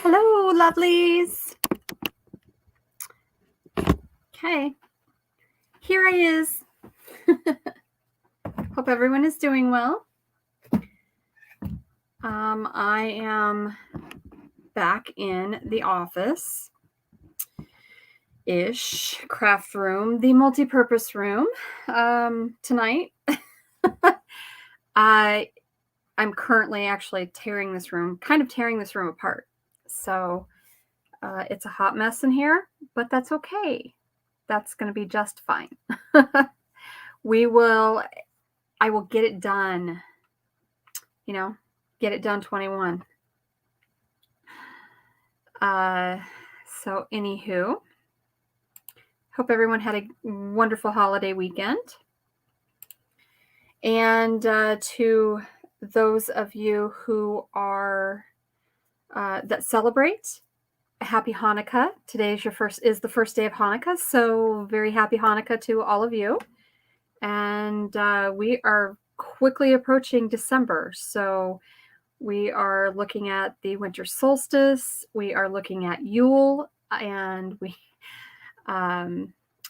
Hello, lovelies. Okay, here I is. Hope everyone is doing well. I am back in the office ish craft room, the multi-purpose room. Tonight, I'm currently actually tearing this room apart. So it's a hot mess in here, but that's okay. That's going to be just fine. I will get it done. Get it done 21. So anywho, hope everyone had a wonderful holiday weekend. And to those of you who are that celebrate, happy Hanukkah. Today is the first day of Hanukkah, so very happy Hanukkah to all of you. And we are quickly approaching December, so we are looking at the winter solstice. We are looking at Yule, and we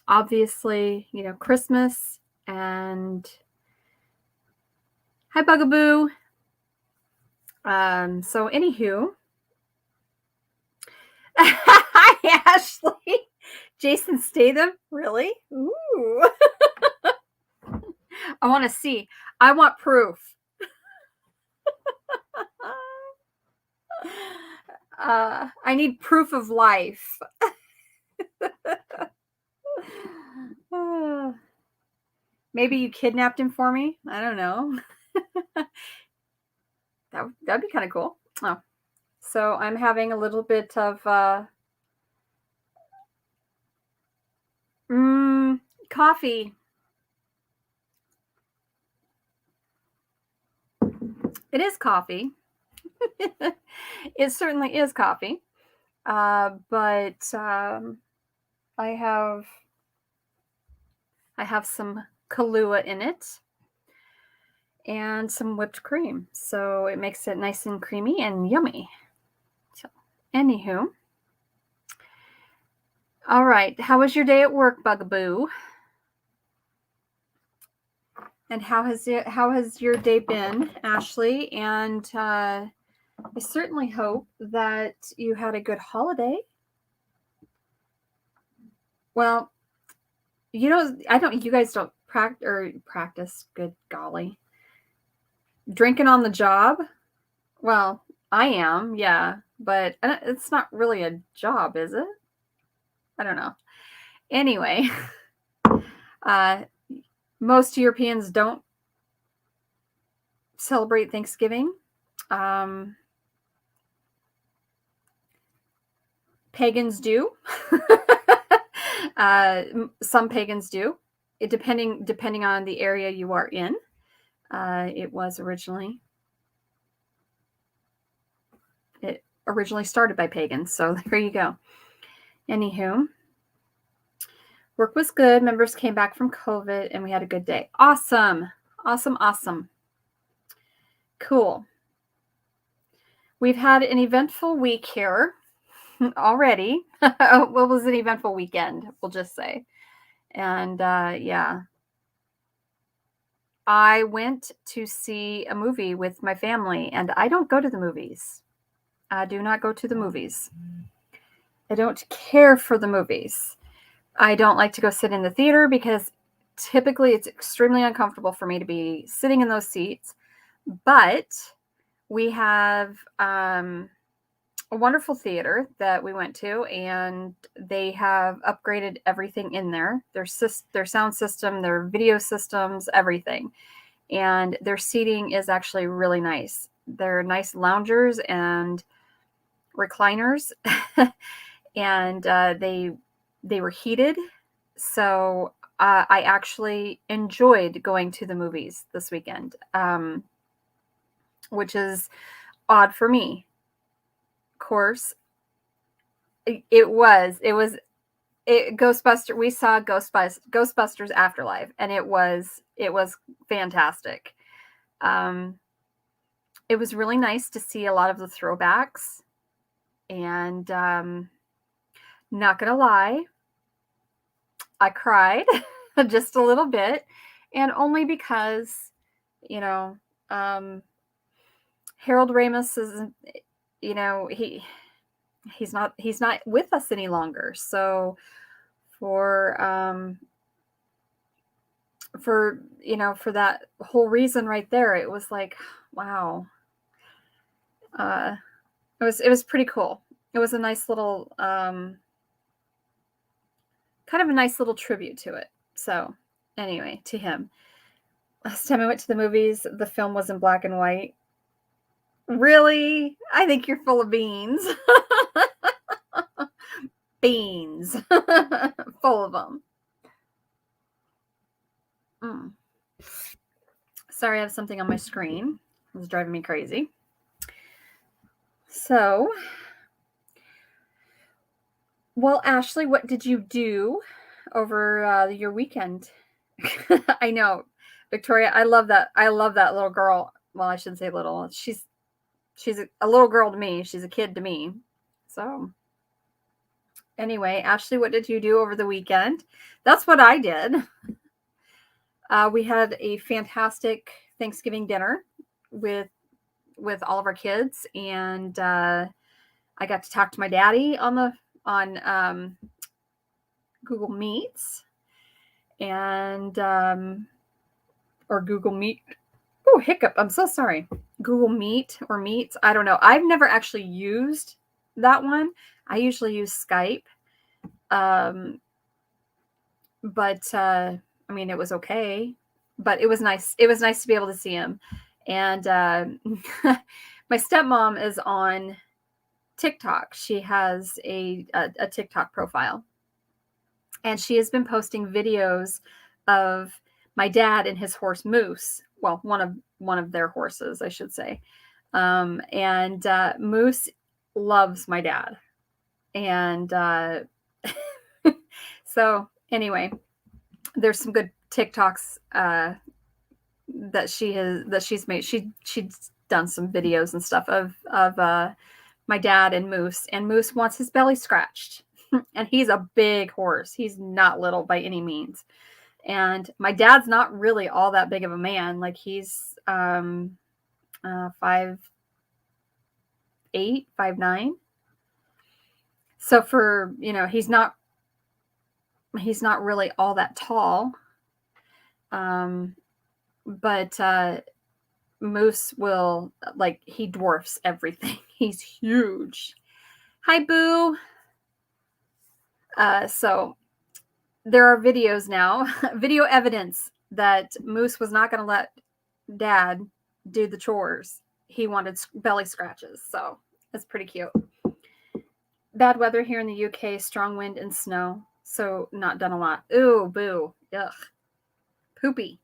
obviously, Christmas. And hi, Bugaboo. So anywho, hi, Ashley. Jason Statham, really? Ooh. I want to see. I want proof. I need proof of life. Maybe you kidnapped him for me. I don't know. That'd be kind of cool. Oh, so I'm having a little bit of coffee. It is coffee. It certainly is coffee. But I have some Kahlua in it and some whipped cream. So it makes it nice and creamy and yummy. So, anywho. All right. How was your day at work, Bugaboo? And how has your day been, Ashley? And I certainly hope that you had a good holiday. Well, you guys don't practice, good golly. Drinking on the job? Well, I am, yeah, but it's not really a job, is it? I don't know. Anyway, most Europeans don't celebrate Thanksgiving. Pagans do. Some pagans do. Depending on the area you are in. It originally started by pagans, so there you go. Anywho, work was good. Members came back from COVID, and we had a good day. Awesome. Cool. We've had an eventful week here already. What was an eventful weekend, we'll just say. And yeah. I went to see a movie with my family, and I don't go to the movies. I do not go to the movies. I don't care for the movies. I don't like to go sit in the theater because typically it's extremely uncomfortable for me to be sitting in those seats. But we have a wonderful theater that we went to, and they have upgraded everything in there. Their sound system, their video systems, everything. And their seating is actually really nice. They're nice loungers and recliners. And they were heated. So I actually enjoyed going to the movies this weekend, which is odd for me. Of course, it was Ghostbusters. We saw Ghostbusters Afterlife, and it was fantastic. It was really nice to see a lot of the throwbacks. And not gonna lie, I cried just a little bit, and only because, you know, Harold Ramis isn't, he's not with us any longer. So for for that whole reason right there, it was like, wow. It was pretty cool. It was a nice little kind of a nice little tribute to it. So anyway, to him. Last time I went to the movies, the film was in black and white. Really? I think you're full of beans. Beans. Full of them. Sorry, I have something on my screen. It was driving me crazy. So, well, Ashley, what did you do over your weekend? I know, Victoria. I love that. I love that little girl. Well, I shouldn't say little. She's a little girl to me. She's a kid to me. So, anyway, Ashley, what did you do over the weekend? That's what I did. We had a fantastic Thanksgiving dinner with all of our kids, and I got to talk to my daddy on Google Meets and or Google Meet. Oh, hiccup! I'm so sorry. Google Meet or Meets. I don't know. I've never actually used that one. I usually use Skype. But I mean, it was okay. But it was nice. It was nice to be able to see him. And my stepmom is on TikTok. She has a TikTok profile, and she has been posting videos of my dad and his horse Moose. Well, one of their horses, I should say. And Moose loves my dad, and so anyway, there's some good TikToks that she's made. She's done some videos and stuff of my dad and Moose wants his belly scratched. And he's a big horse. He's not little by any means. And my dad's not really all that big of a man. Like he's 5'8", 5'9". So for, he's not really all that tall. But Moose will, like, he dwarfs everything. He's huge. Hi, Boo. So there are videos now, video evidence that Moose was not going to let Dad do the chores. He wanted belly scratches. So it's pretty cute. Bad weather here in the UK, strong wind and snow. So not done a lot. Ooh, boo. Ugh. Poopy.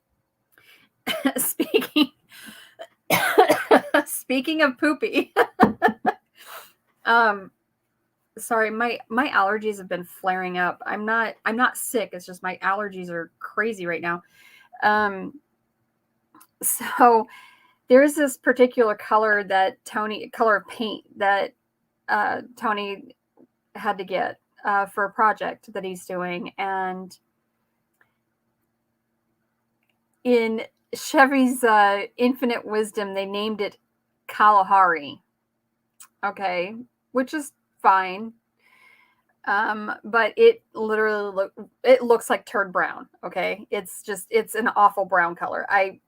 Speaking of poopy. Sorry, my allergies have been flaring up. I'm not sick. It's just my allergies are crazy right now. So there's this particular color of paint that Tony had to get for a project that he's doing, and in Chevy's infinite wisdom, they named it Kalahari. Okay, which is fine. But it literally looks like turd brown. Okay, it's an awful brown color. I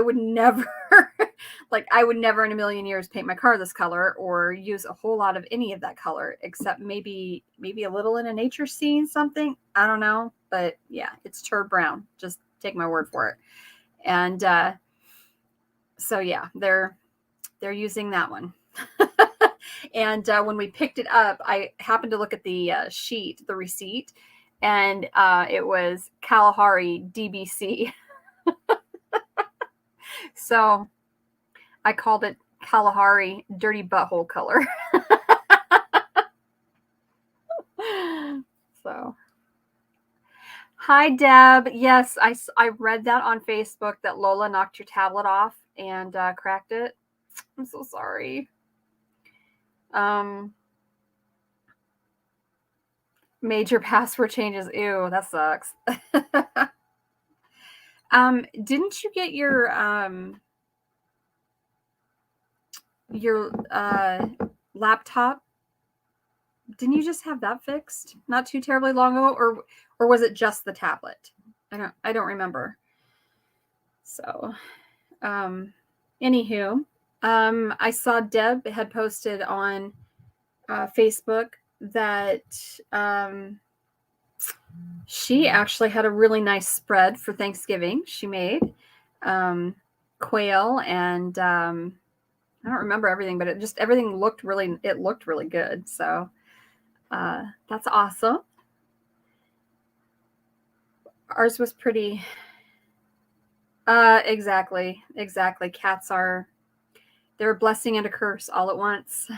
would never I would never in a million years paint my car this color or use a whole lot of any of that color, except maybe a little in a nature scene, something. I don't know, but yeah, it's turd brown. Just take my word for it. And so yeah, they're using that one. And when we picked it up, I happened to look at the receipt, and it was Kalahari DBC. So I called it Kalahari Dirty Butthole Color. So, hi, Deb. Yes, I read that on Facebook that Lola knocked your tablet off and cracked it. I'm so sorry. Major password changes. Ew, that sucks. Didn't you get your laptop? Didn't you just have that fixed not too terribly long ago, or was it just the tablet? I don't remember. So, anywho, I saw Deb had posted on Facebook that she actually had a really nice spread for Thanksgiving. She made quail and I don't remember everything, but everything looked really good. So that's awesome. Ours was pretty. Exactly. Cats they're a blessing and a curse all at once.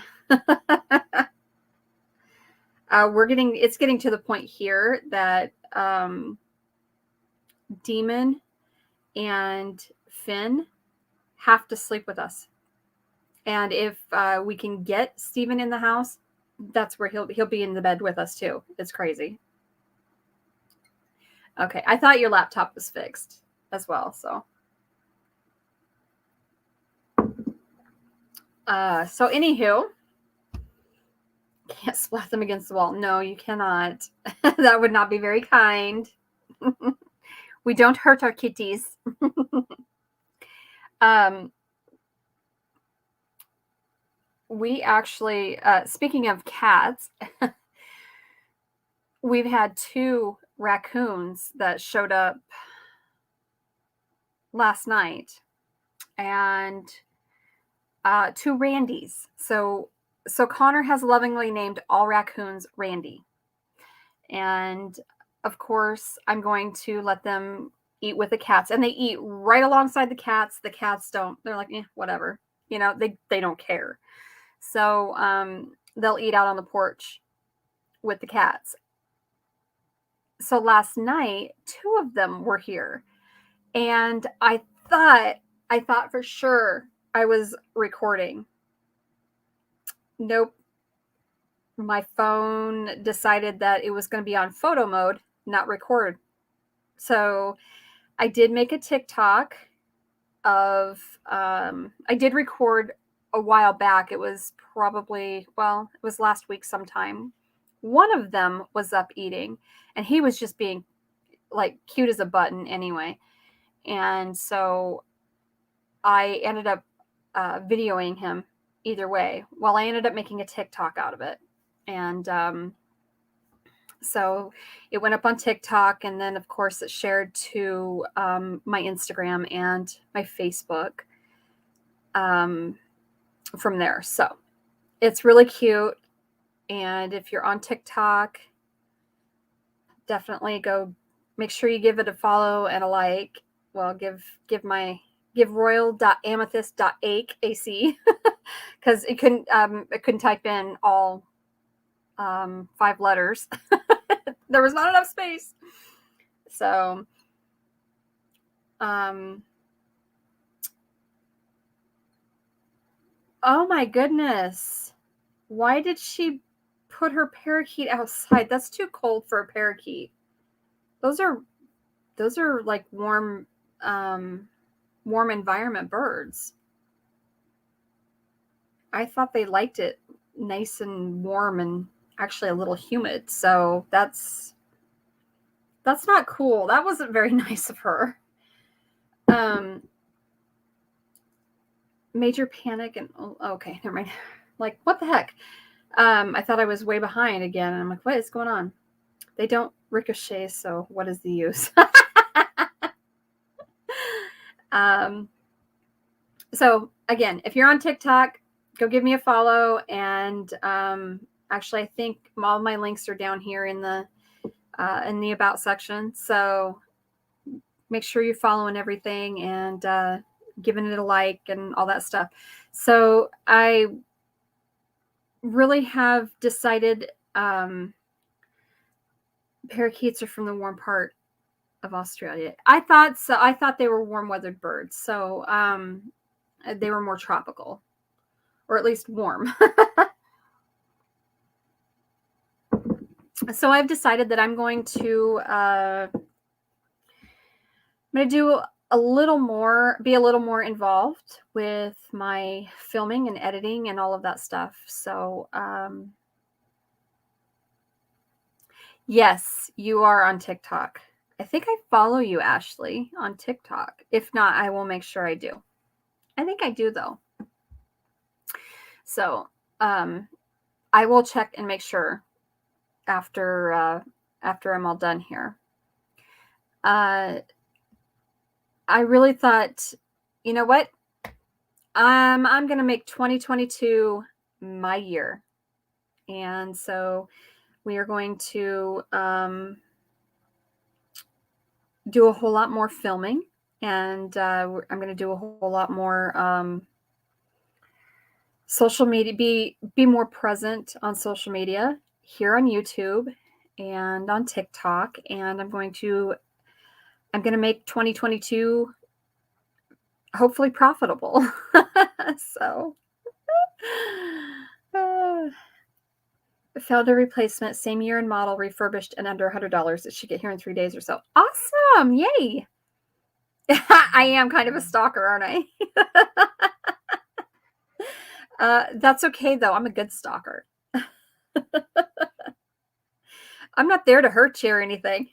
It's getting to the point here that Demon and Finn have to sleep with us. And if we can get Steven in the house, that's where he'll be in the bed with us too. It's crazy. Okay, I thought your laptop was fixed as well, so. So anywho, can't splat them against the wall. No, you cannot. That would not be very kind. We don't hurt our kitties. We actually, speaking of cats, we've had 2 raccoons that showed up last night, and 2 Randys. So Connor has lovingly named all raccoons Randy. And of course, I'm going to let them eat with the cats, and they eat right alongside the cats. The cats don't, they're like, whatever, they don't care. So they'll eat out on the porch with the cats. So last night, 2 of them were here, and I thought for sure I was recording. Nope. My phone decided that it was going to be on photo mode, not record. So I did make a TikTok of, I did record a while back. It was it was last week sometime. One of them was up eating, and he was just being like cute as a button anyway. And so I ended up videoing him either way. Well, I ended up making a TikTok out of it. And so it went up on TikTok, and then of course it shared to my Instagram and my Facebook from there. So it's really cute. And if you're on TikTok, definitely go make sure you give it a follow and a like. Well, give royal.amethyst.ac because it couldn't type in all 5 letters. There was not enough space. So oh my goodness, why did she put her parakeet outside? That's too cold for a parakeet. Those are like warm environment birds. I thought they liked it nice and warm and actually a little humid. So that's not cool. That wasn't very nice of her. Major panic and okay, never mind. Like, what the heck? I thought I was way behind again, and I'm like, what is going on? They don't ricochet, so what is the use? So again, if you're on TikTok, go give me a follow. And actually, I think all of my links are down here in the about section. So make sure you're following everything and giving it a like and all that stuff. So I really have decided parakeets are from the warm part of Australia. I thought they were warm-weathered birds. So they were more tropical, or at least warm. So I've decided that I'm going to do a little more, be a little more involved with my filming and editing and all of that stuff. So yes, you are on TikTok. I think I follow you, Ashley, on TikTok. If not, I will make sure I do. I think I do, though. So I will check and make sure after I'm all done here. I really thought, you know what? I'm going to make 2022 my year. And so we are going to do a whole lot more filming, and I'm going to do a whole lot more social media, be more present on social media here on YouTube and on TikTok. And I'm going to make 2022 hopefully profitable. So found a replacement, same year and model, refurbished and under $100. It should get here in 3 days or so. Awesome. Yay. I am kind of a stalker, aren't I? That's okay, though. I'm a good stalker. I'm not there to hurt you or anything.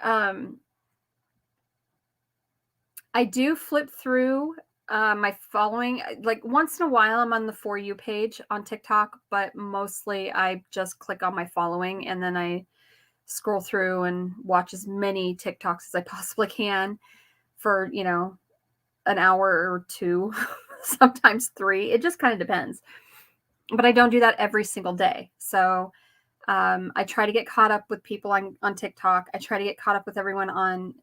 I do flip through my following. Like once in a while, I'm on the For You page on TikTok, but mostly I just click on my following and then I scroll through and watch as many TikToks as I possibly can for, an hour or two, sometimes 3. It just kind of depends. But I don't do that every single day. So I try to get caught up with people on TikTok. I try to get caught up with everyone on,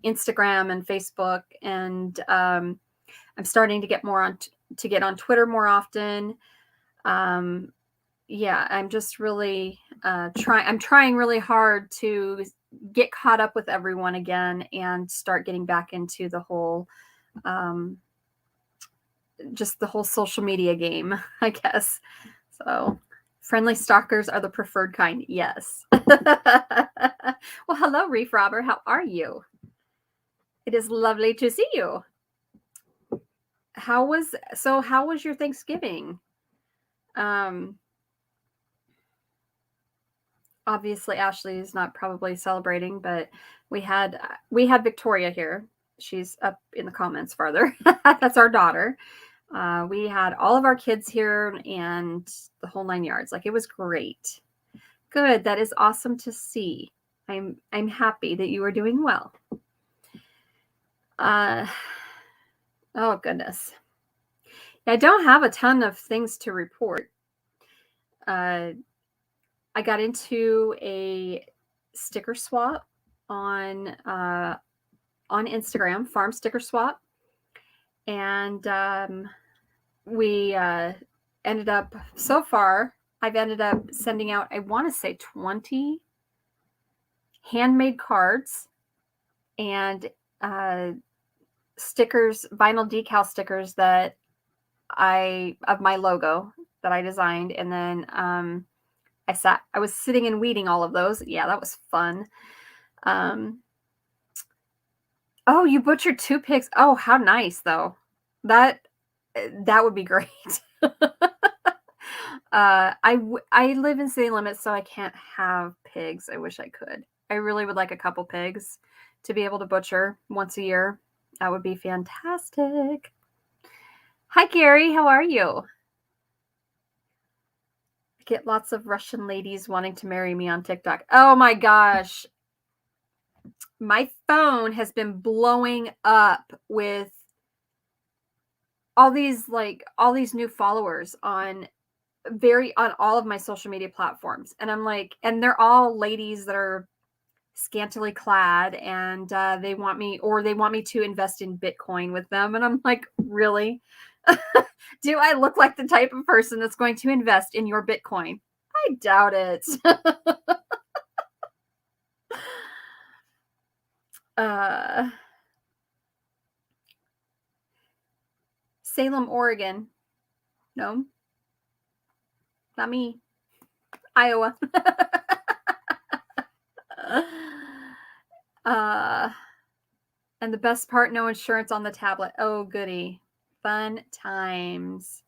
Instagram and Facebook. And I'm starting to get more on Twitter more often. Yeah, I'm just really I'm trying really hard to get caught up with everyone again and start getting back into the whole just the whole social media game, I guess. So friendly stalkers are the preferred kind. Yes. Well, hello, Reef Robber. How are you? It is lovely to see you. How was your Thanksgiving? Obviously Ashley is not probably celebrating, but we had Victoria here. She's up in the comments farther. That's our daughter. We had all of our kids here and the whole 9 yards. Like, it was great. Good. That is awesome to see. I'm happy that you are doing well. Oh goodness. I don't have a ton of things to report. I got into a sticker swap on Instagram, farm sticker swap, and we ended up, so far I've ended up sending out, I want to say 20 handmade cards and stickers, vinyl decal stickers that of my logo that I designed. And then I was sitting and weeding all of those. Yeah, that was fun. Oh, you butchered 2 pigs. Oh, how nice, though. That would be great. I live in city limits, so I can't have pigs. I wish I could. I really would like a couple pigs to be able to butcher once a year. That would be fantastic. Hi, Gary. How are you? I get lots of Russian ladies wanting to marry me on TikTok. Oh my gosh. My phone has been blowing up with all these new followers on all of my social media platforms. And I'm like, and they're all ladies that are scantily clad, and they want me to invest in Bitcoin with them. And I'm like, really? Do I look like the type of person that's going to invest in your Bitcoin? I doubt it. Salem, Oregon. No. Not me. Iowa. And the best part, no insurance on the tablet. Oh, goody. Fun times.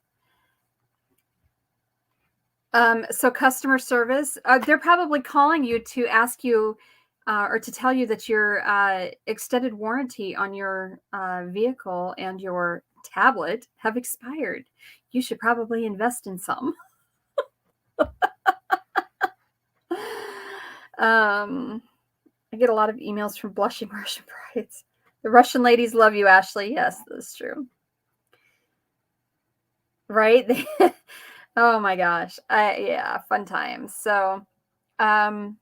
So customer service, they're probably calling you to ask you or to tell you that your extended warranty on your vehicle and your tablet have expired. You should probably invest in some. I get a lot of emails from blushing Russian brides. The Russian ladies love you, Ashley. Yes, that's true. Right? Oh my gosh. Yeah, fun times. So, I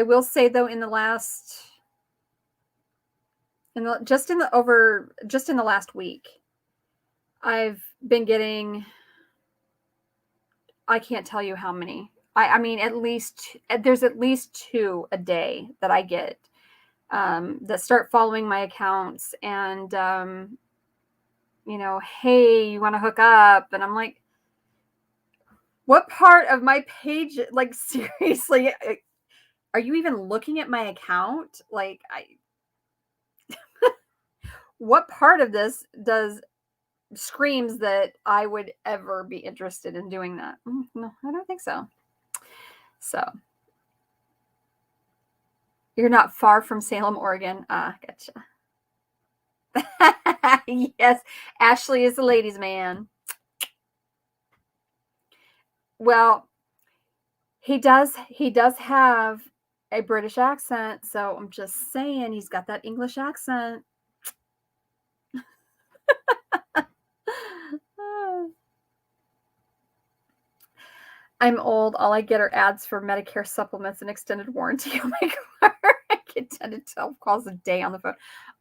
will say though, just in the last week, I've been getting, I can't tell you how many. I mean, there's at least 2 a day that I get that start following my accounts and, hey, you want to hook up? And I'm like, what part of my page, like, seriously, are you even looking at my account? Like, what part of this screams that I would ever be interested in doing that? No, I don't think so. So, you're not far from Salem, Oregon. Gotcha. Yes, Ashley is the ladies' man. Well, he does have a British accent, so I'm just saying he's got that English accent. I'm old. All I get are ads for Medicare supplements and extended warranty on my car. I get 10 to 12 calls a day on the phone.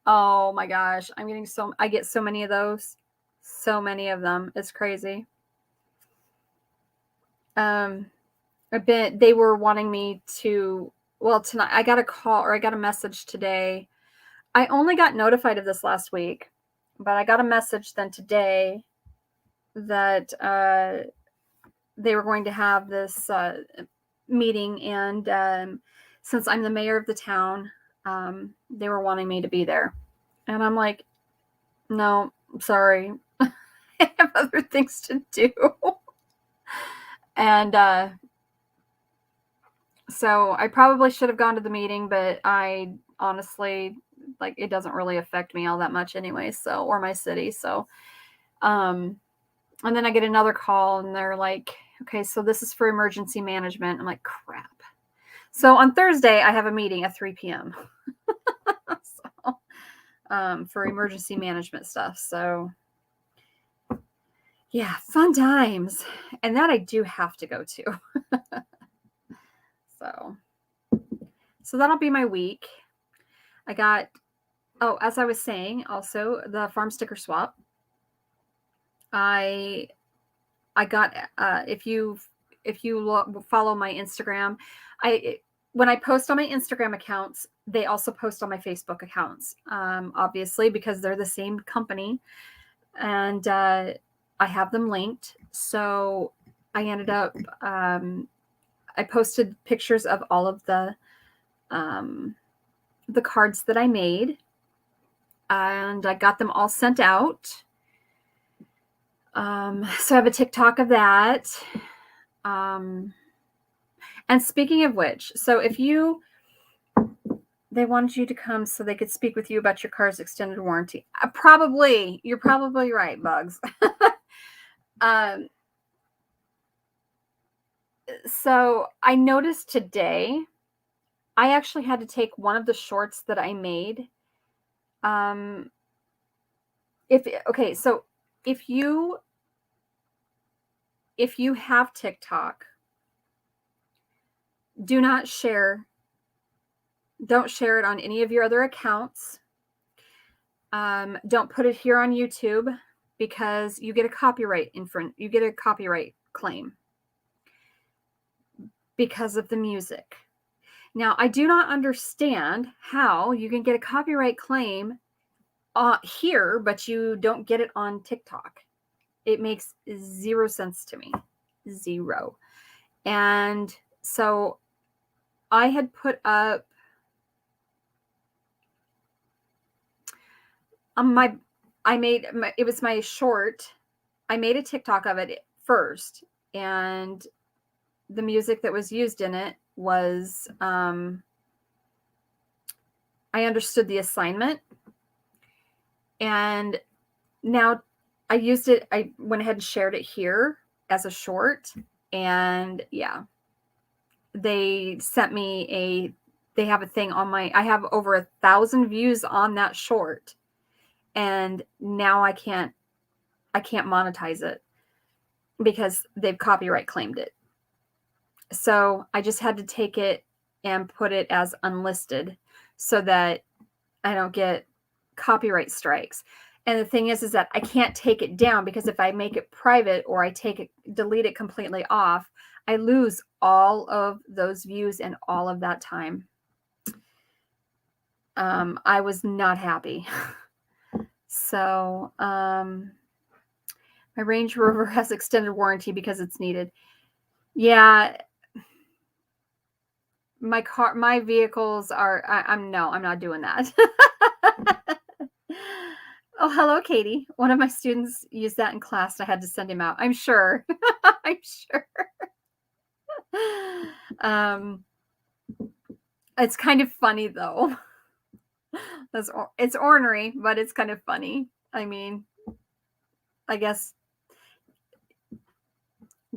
Oh my gosh. I get so many of those. So many of them. It's crazy. They were wanting me to, well, tonight I got a call or I got a message today. I only got notified of this last week, but I got a message then today that they were going to have this meeting, and since I'm the mayor of the town, they were wanting me to be there. And I'm like, no, I'm sorry. I have other things to do. And so I probably should have gone to the meeting, but I honestly, like, it doesn't really affect me all that much anyway, so, or my city. So, and then I get another call and they're like, okay, so this is for emergency management. I'm like, crap. So on Thursday, I have a meeting at 3 p.m. So, for emergency management stuff. So, yeah, fun times. And that I do have to go to. So that'll be my week. I got, as I was saying, also the farm sticker swap. I got, if you follow my Instagram, when I post on my Instagram accounts, they also post on my Facebook accounts, obviously, because they're the same company, and I have them linked. So I ended up, I posted pictures of all of the cards that I made, and I got them all sent out. So I have a TikTok of that. And speaking of which, so they wanted you to come so they could speak with you about your car's extended warranty. You're probably right, Bugs. So I noticed today, I actually had to take one of the shorts that I made. So if you have TikTok, don't share it on any of your other accounts. Don't put it here on YouTube because you get a copyright claim because of the music. Now, I do not understand how you can get a copyright claim here, but you don't get it on TikTok. It makes zero sense to me. 0. And so I had put up it was my short. I made a TikTok of it first, and the music that was used in it was, I understood the assignment, and now I used it. I went ahead and shared it here as a short, and yeah, they sent me they have a thing on I have over 1,000 views on that short, and now I can't monetize it because they've copyright claimed it. So I just had to take it and put it as unlisted so that I don't get copyright strikes. And the thing is that I can't take it down, because if I make it private or I delete it completely off, I lose all of those views and all of that time. I was not happy. So, my Range Rover has extended warranty because it's needed. Yeah. My vehicles are, I'm not doing that. Oh, hello, Katie. One of my students used that in class. I had to send him out. I'm sure. I'm sure. It's kind of funny though. It's ornery, but it's kind of funny. I mean, I guess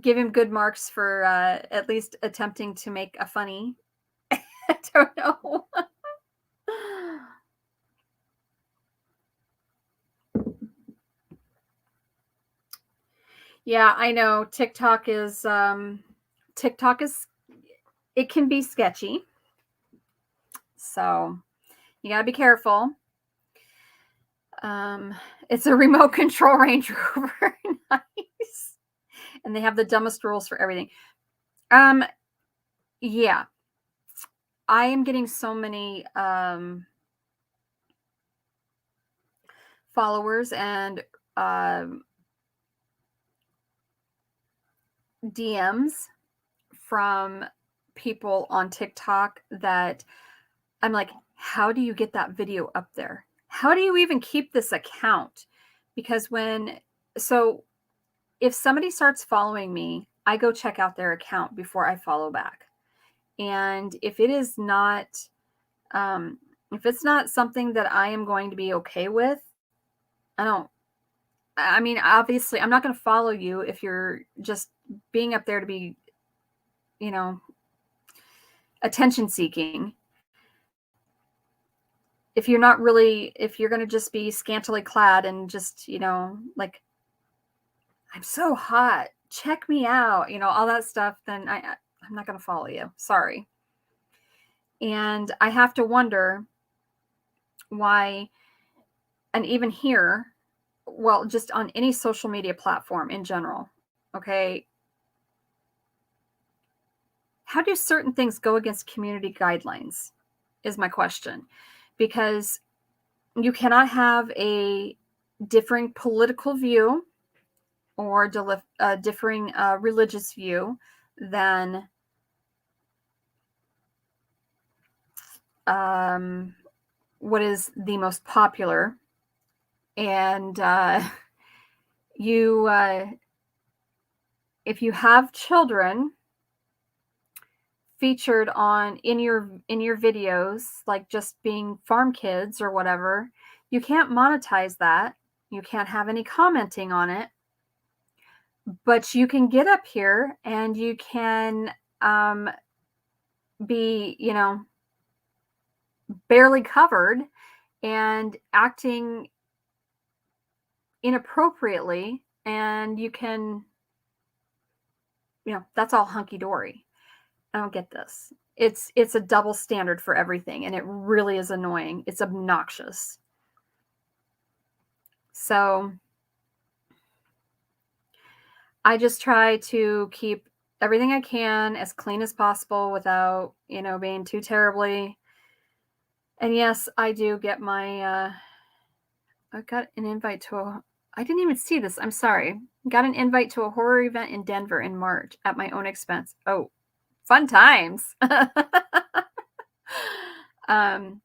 give him good marks for at least attempting to make a funny. I don't know. Yeah, I know. TikTok is it can be sketchy. So you gotta be careful. It's a remote control Range Rover. Nice. And they have the dumbest rules for everything. Yeah. I am getting so many followers and DMs from people on TikTok that I'm like, how do you get that video up there? How do you even keep this account? Because if somebody starts following me, I go check out their account before I follow back. And if it is not, if it's not something that I am going to be okay with, I mean, obviously, I'm not going to follow you if you're just being up there to be, attention seeking. If you're going to just be scantily clad and just, like, I'm so hot, check me out, all that stuff, then I'm not going to follow you. Sorry. And I have to wonder why, and even here, well, just on any social media platform in general, okay, how do certain things go against community guidelines is my question. Because you cannot have a differing political view or differing religious view than what is the most popular. And if you have children featured in your videos, like just being farm kids or whatever, you can't monetize that. You can't have any commenting on it, but you can get up here and you can be, barely covered and acting inappropriately, and you can, that's all hunky-dory. I don't get this. It's a double standard for everything, and it really is annoying. It's obnoxious. So I just try to keep everything I can as clean as possible without, being too terribly. And yes, I do get my, I got an invite to I didn't even see this. I'm sorry. Got an invite to a horror event in Denver in March at my own expense. Oh, fun times. um,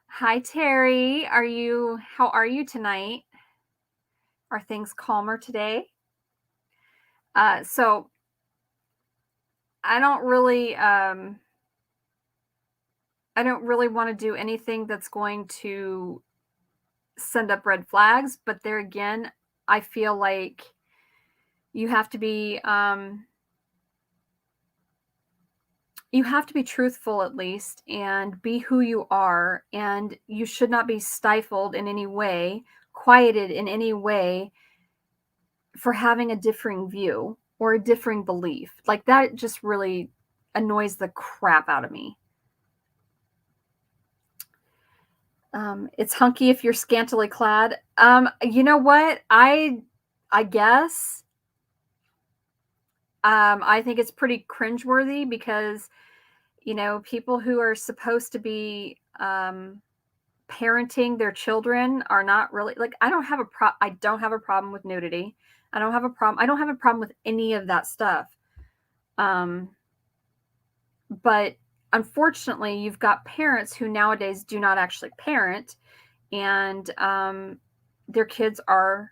Hi, Terry. How are you tonight? Are things calmer today? So I don't really want to do anything that's going to send up red flags, but there again, I feel like you have to be truthful at least and be who you are, and you should not be stifled in any way, quieted in any way for having a differing view or a differing belief. Like that just really annoys the crap out of me. It's hunky if you're scantily clad. You know what? I guess I think it's pretty cringeworthy because, you know, people who are supposed to be parenting their children are not really like, I don't have a problem with nudity. I don't have a problem with any of that stuff. But unfortunately, you've got parents who nowadays do not actually parent, and their kids are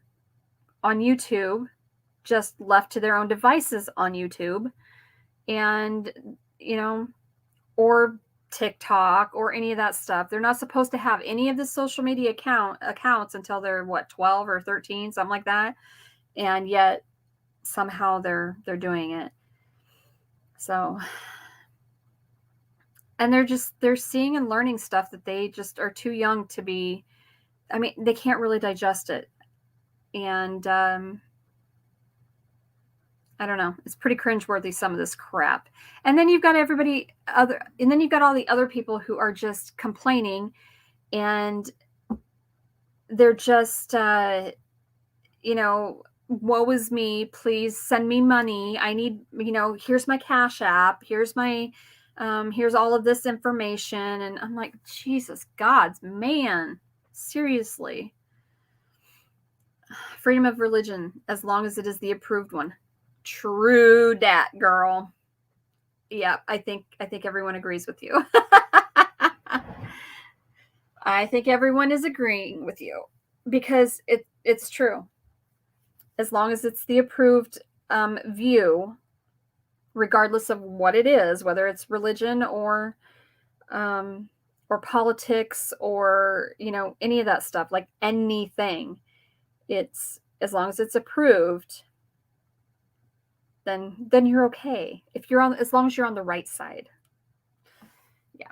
on YouTube, just left to their own devices on YouTube, and, you know, or TikTok or any of that stuff. They're not supposed to have any of the social media accounts until they're 12 or 13, something like that. And yet somehow they're doing it. So, and they're seeing and learning stuff that they just are too young to be. I mean, they can't really digest it. And I don't know. It's pretty cringeworthy, some of this crap. And then you've got all the other people who are just complaining, and they're just, woe is me. Please send me money. I need, here's my Cash App. Here's all of this information. And I'm like, Jesus, God's man, seriously. Freedom of religion, as long as it is the approved one. True dat, girl. Yeah, I think everyone agrees with you. I think everyone is agreeing with you because it's true. As long as it's the approved view, regardless of what it is, whether it's religion or politics or, any of that stuff, like anything, it's as long as it's approved, then you're okay. As long as you're on the right side. Yeah.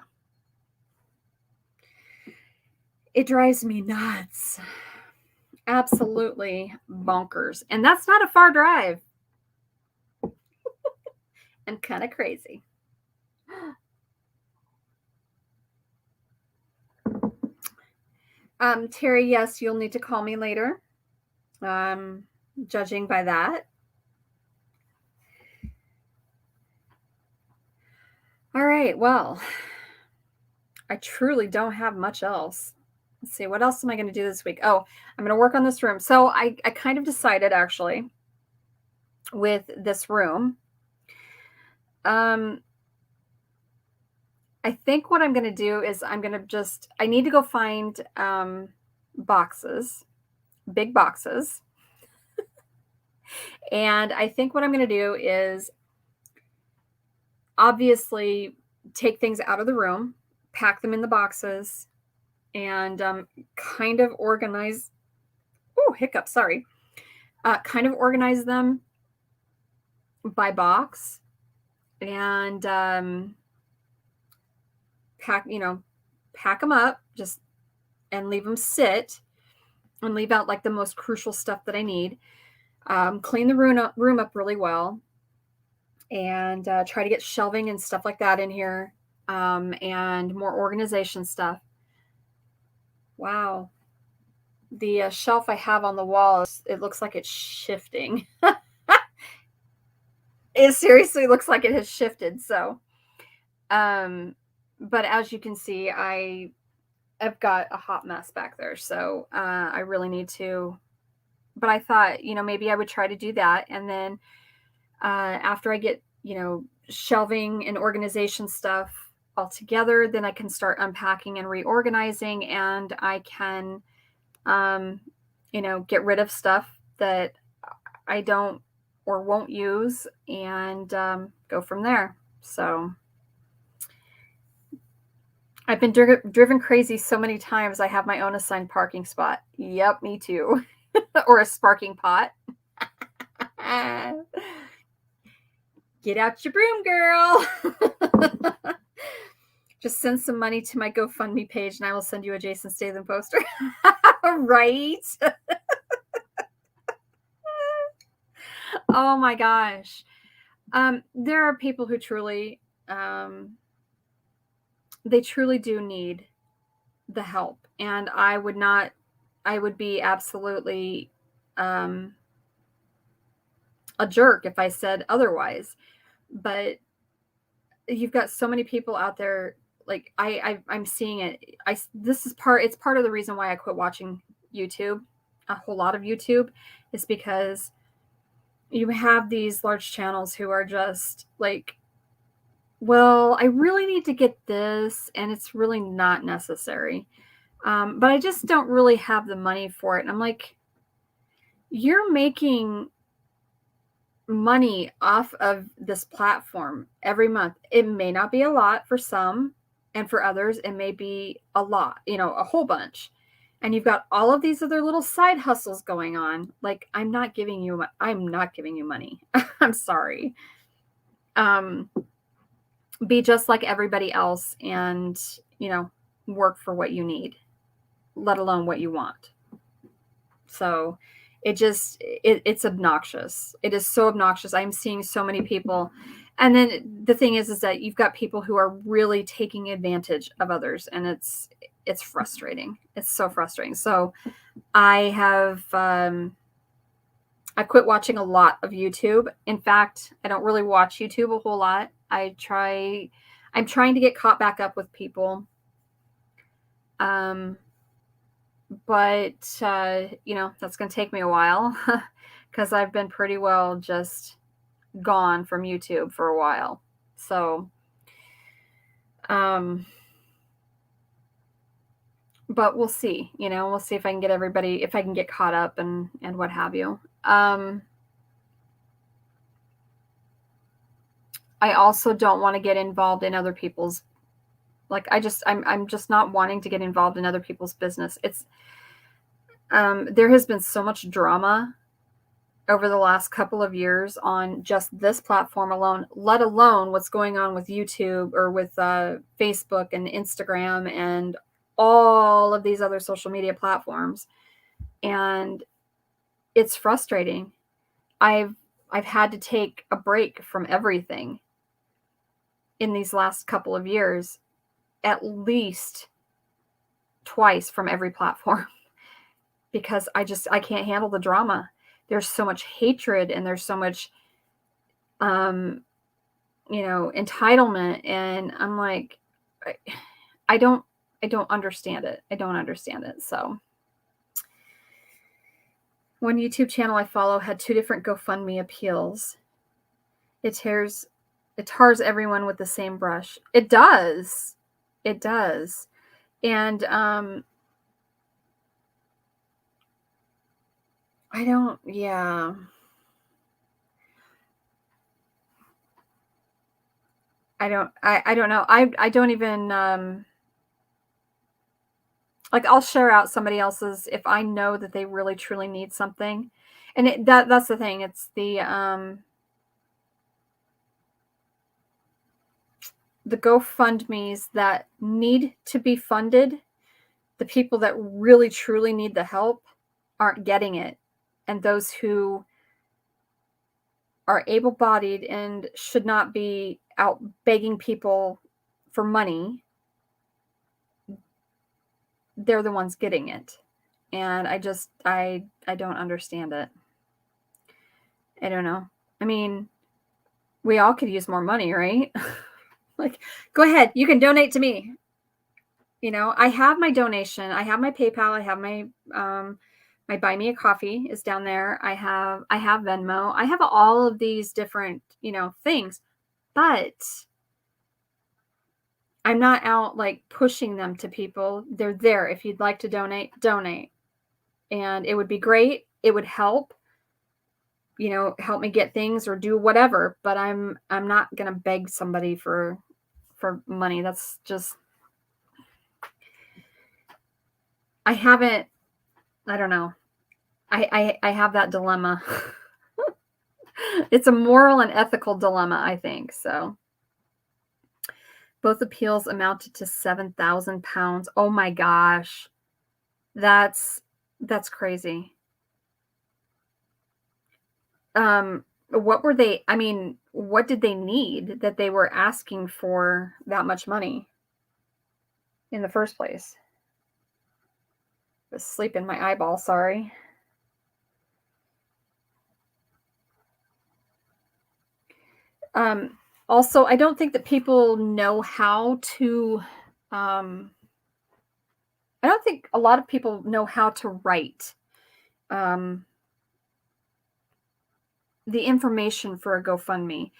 It drives me nuts. Absolutely bonkers. And that's not a far drive. And kind of crazy. Terry, yes, you'll need to call me later. Judging by that. All right, well, I truly don't have much else. Let's see, what else am I going to do this week? Oh, I'm going to work on this room. So I kind of decided, actually, with this room. I think what I'm going to do is I need to go find boxes, big boxes. And I think what I'm going to do is obviously take things out of the room, pack them in the boxes, and kind of organize. Oh, hiccup, sorry. Kind of organize them by box, and pack them up, just, and leave them sit, and leave out like the most crucial stuff that I need. Clean the room up really well, and try to get shelving and stuff like that in here, and more organization stuff. Wow. The shelf I have on the wall, it looks like it's shifting. It seriously looks like it has shifted. So, but as you can see, I I've got a hot mess back there. So I really need to. But I thought, maybe I would try to do that. And then after I get, shelving and organization stuff all together, then I can start unpacking and reorganizing, and I can, get rid of stuff that I don't or won't use, and go from there. So I've been driven crazy so many times. I have my own assigned parking spot. Yep, me too. Or a sparking pot. Get out your broom, girl. Just send some money to my GoFundMe page and I will send you a Jason Statham poster. Right? Oh my gosh. There are people who truly, they truly do need the help. And I would be absolutely a jerk if I said otherwise. But you've got so many people out there. Like I'm seeing it. It's part of the reason why I quit watching YouTube, a whole lot of YouTube, is because you have these large channels who are just like, well, I really need to get this, and it's really not necessary. But I just don't really have the money for it. And I'm like, you're making money off of this platform every month. It may not be a lot for some, and for others, it may be a lot, a whole bunch. And you've got all of these other little side hustles going on. Like, I'm not giving you money. I'm sorry. Be just like everybody else and, work for what you need, let alone what you want. So it's obnoxious. It is so obnoxious. I'm seeing so many people. And then the thing is that you've got people who are really taking advantage of others, and it's frustrating. It's so frustrating. So I quit watching a lot of YouTube. In fact, I don't really watch YouTube a whole lot. I'm trying to get caught back up with people. But that's going to take me a while because I've been pretty well just gone from YouTube for a while. So, but we'll see, we'll see if I can get everybody, if I can get caught up and what have you. I also don't want to get involved in other people's, I'm just not wanting to get involved in other people's business. It's, there has been so much drama over the last couple of years on just this platform alone, let alone what's going on with YouTube or with Facebook and Instagram and all of these other social media platforms. And it's frustrating. I've had to take a break from everything in these last couple of years, at least twice from every platform, because I can't handle the drama. There's so much hatred and there's so much, entitlement. And I'm like, I don't understand it. I don't understand it. So one YouTube channel I follow had 2 different GoFundMe appeals. It tars everyone with the same brush. It does. It does. And, I don't know. I don't even, I'll share out somebody else's if I know that they really truly need something. And that's the thing. It's the GoFundMes that need to be funded. The people that really truly need the help aren't getting it. And those who are able-bodied and should not be out begging people for money, they're the ones getting it. And I don't understand it. I don't know. I mean, we all could use more money, right? Like, go ahead, you can donate to me. You know, I have my donation. I have my PayPal. I have my Buy Me a Coffee is down there. I have Venmo. I have all of these different, things, but I'm not out like pushing them to people. They're there. If you'd like to donate, donate. And it would be great. It would help, help me get things or do whatever, but I'm not going to beg somebody for money. That's just I haven't I don't know. I have that dilemma. It's a moral and ethical dilemma, I think. So both appeals amounted to £7,000. Oh my gosh. That's crazy. What were they I mean, what did they need that they were asking for that much money in the first place? I was sleep in my eyeball, sorry. Also, I don't think that people know how to I don't think a lot of people know how to write um, the information for a GoFundMe.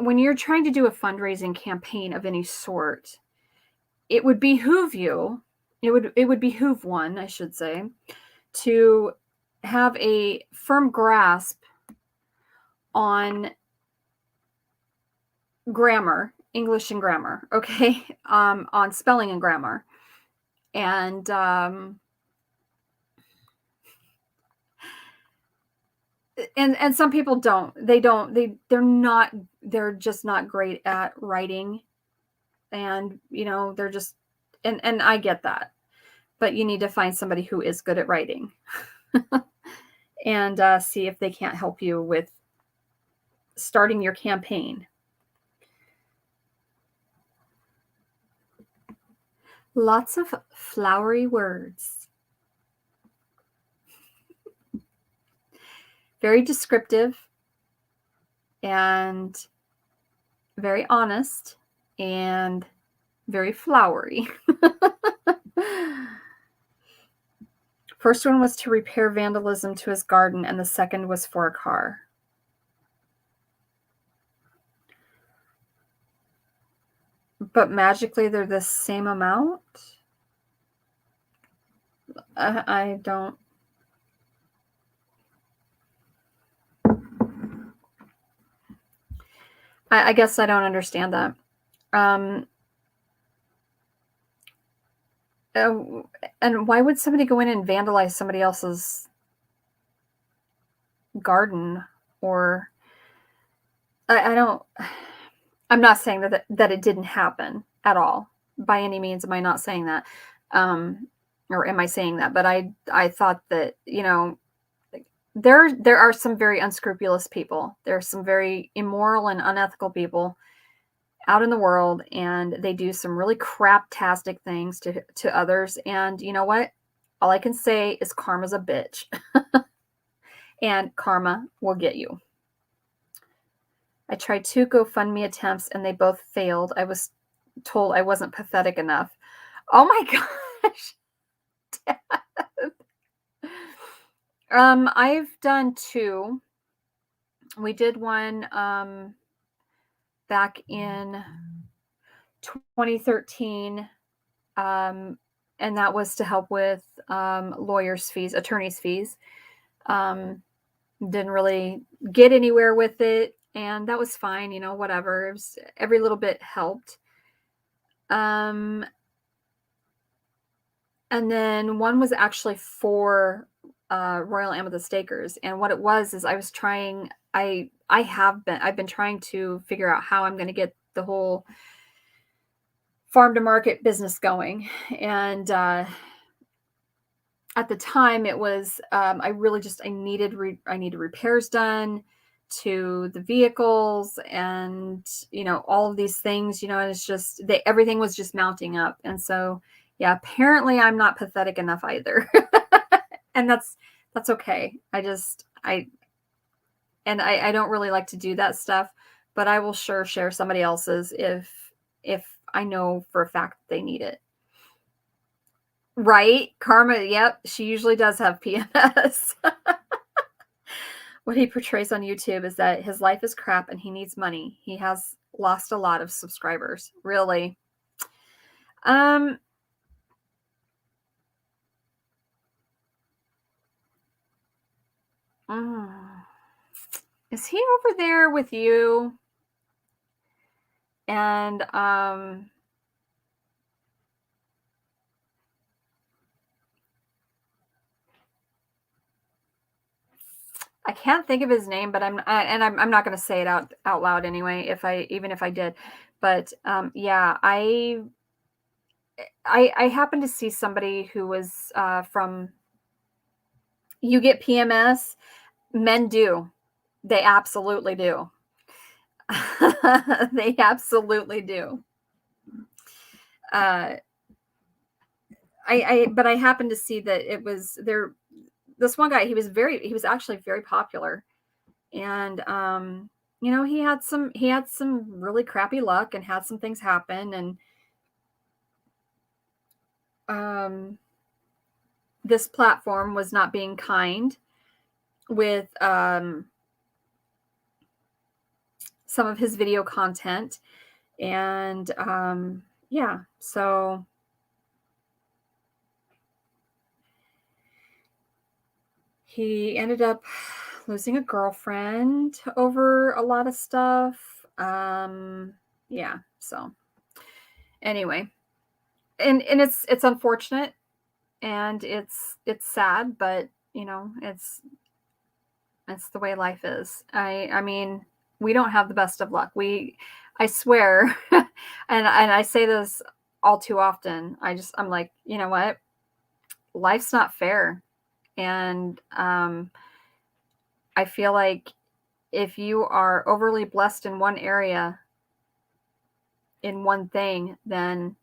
When you're trying to do a fundraising campaign of any sort, it would behoove you, it would behoove one, I should say, to have a firm grasp on grammar, English and grammar, okay, on spelling and grammar, and and some people don't. They don't. They're not. They're just not great at writing, and they're just. And I get that, but you need to find somebody who is good at writing, and see if they can't help you with starting your campaign. Lots of flowery words. Very descriptive and very honest and very flowery. First one was to repair vandalism to his garden, and the second was for a car. But magically they're the same amount? I don't. I guess I don't understand that. And why would somebody go in and vandalize somebody else's garden? Or I don't. I'm not saying that it didn't happen at all. By any means, am I not saying that? Or am I saying that? But I thought that there are some very unscrupulous people. There are some very immoral and unethical people out in the world, and they do some really craptastic things to others. And you know what? All I can say is karma's a bitch. And karma will get you. I tried 2 GoFundMe attempts and they both failed. I was told I wasn't pathetic enough. Oh my gosh. I've done 2. We did one back in 2013, and that was to help with lawyers' fees, attorneys' fees. Didn't really get anywhere with it, and that was fine, whatever. It was, every little bit helped. And then one was actually for Royal Amethyst Acres, and what it was is I was trying. I've been trying to figure out how I'm going to get the whole farm to market business going, and at the time it was I needed repairs done to the vehicles, and all of these things, and it's just everything was just mounting up. And so yeah, apparently I'm not pathetic enough either. And that's okay. I don't really like to do that stuff, but I will sure share somebody else's if I know for a fact they need it. Right? Karma, yep, she usually does have PMS. What he portrays on YouTube is that his life is crap and he needs money. He has lost a lot of subscribers. Really? Um, mm, is he over there with you? And I can't think of his name, but I'm not going to say it out loud anyway. Even if I did, but yeah, I happened to see somebody who was from. You get PMS. Men do. They absolutely do. They absolutely do. Uh, but I happened to see that it was there. This one guy, he was actually very popular, and he had some really crappy luck and had some things happen, and um, this platform was not being kind with some of his video content, and yeah, so he ended up losing a girlfriend over a lot of stuff. Yeah, so anyway, and it's unfortunate and it's sad, but it's the way life is. I mean, we don't have the best of luck. I swear, and I say this all too often. I'm like, you know what? Life's not fair, and I feel like if you are overly blessed in one area, in one thing, then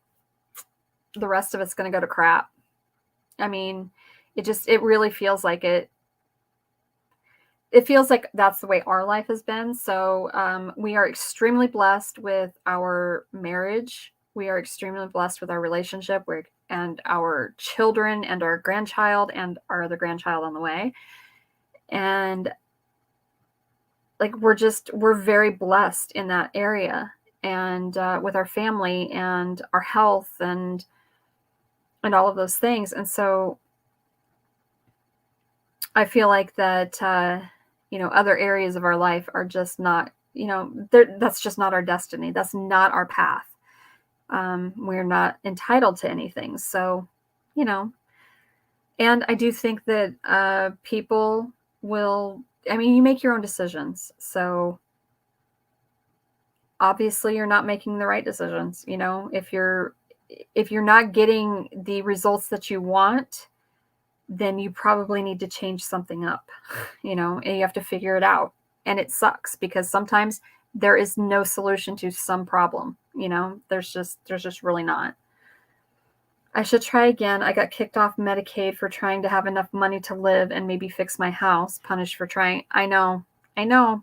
the rest of it's going to go to crap. I mean, it really feels like it. It feels like that's the way our life has been. So we are extremely blessed with our marriage. We are extremely blessed with our relationship and our children and our grandchild and our other grandchild on the way. And like we're very blessed in that area, and with our family and our health and all of those things. And so I feel like that other areas of our life are just not, that's just not our destiny. That's not our path. We're not entitled to anything. So, and I do think that people will, I mean, you make your own decisions. So obviously you're not making the right decisions. If you're not getting the results that you want, then you probably need to change something up, and you have to figure it out. And it sucks because sometimes there is no solution to some problem. There's just really not. I should try again. I got kicked off Medicaid for trying to have enough money to live and maybe fix my house. Punished for trying. I know. I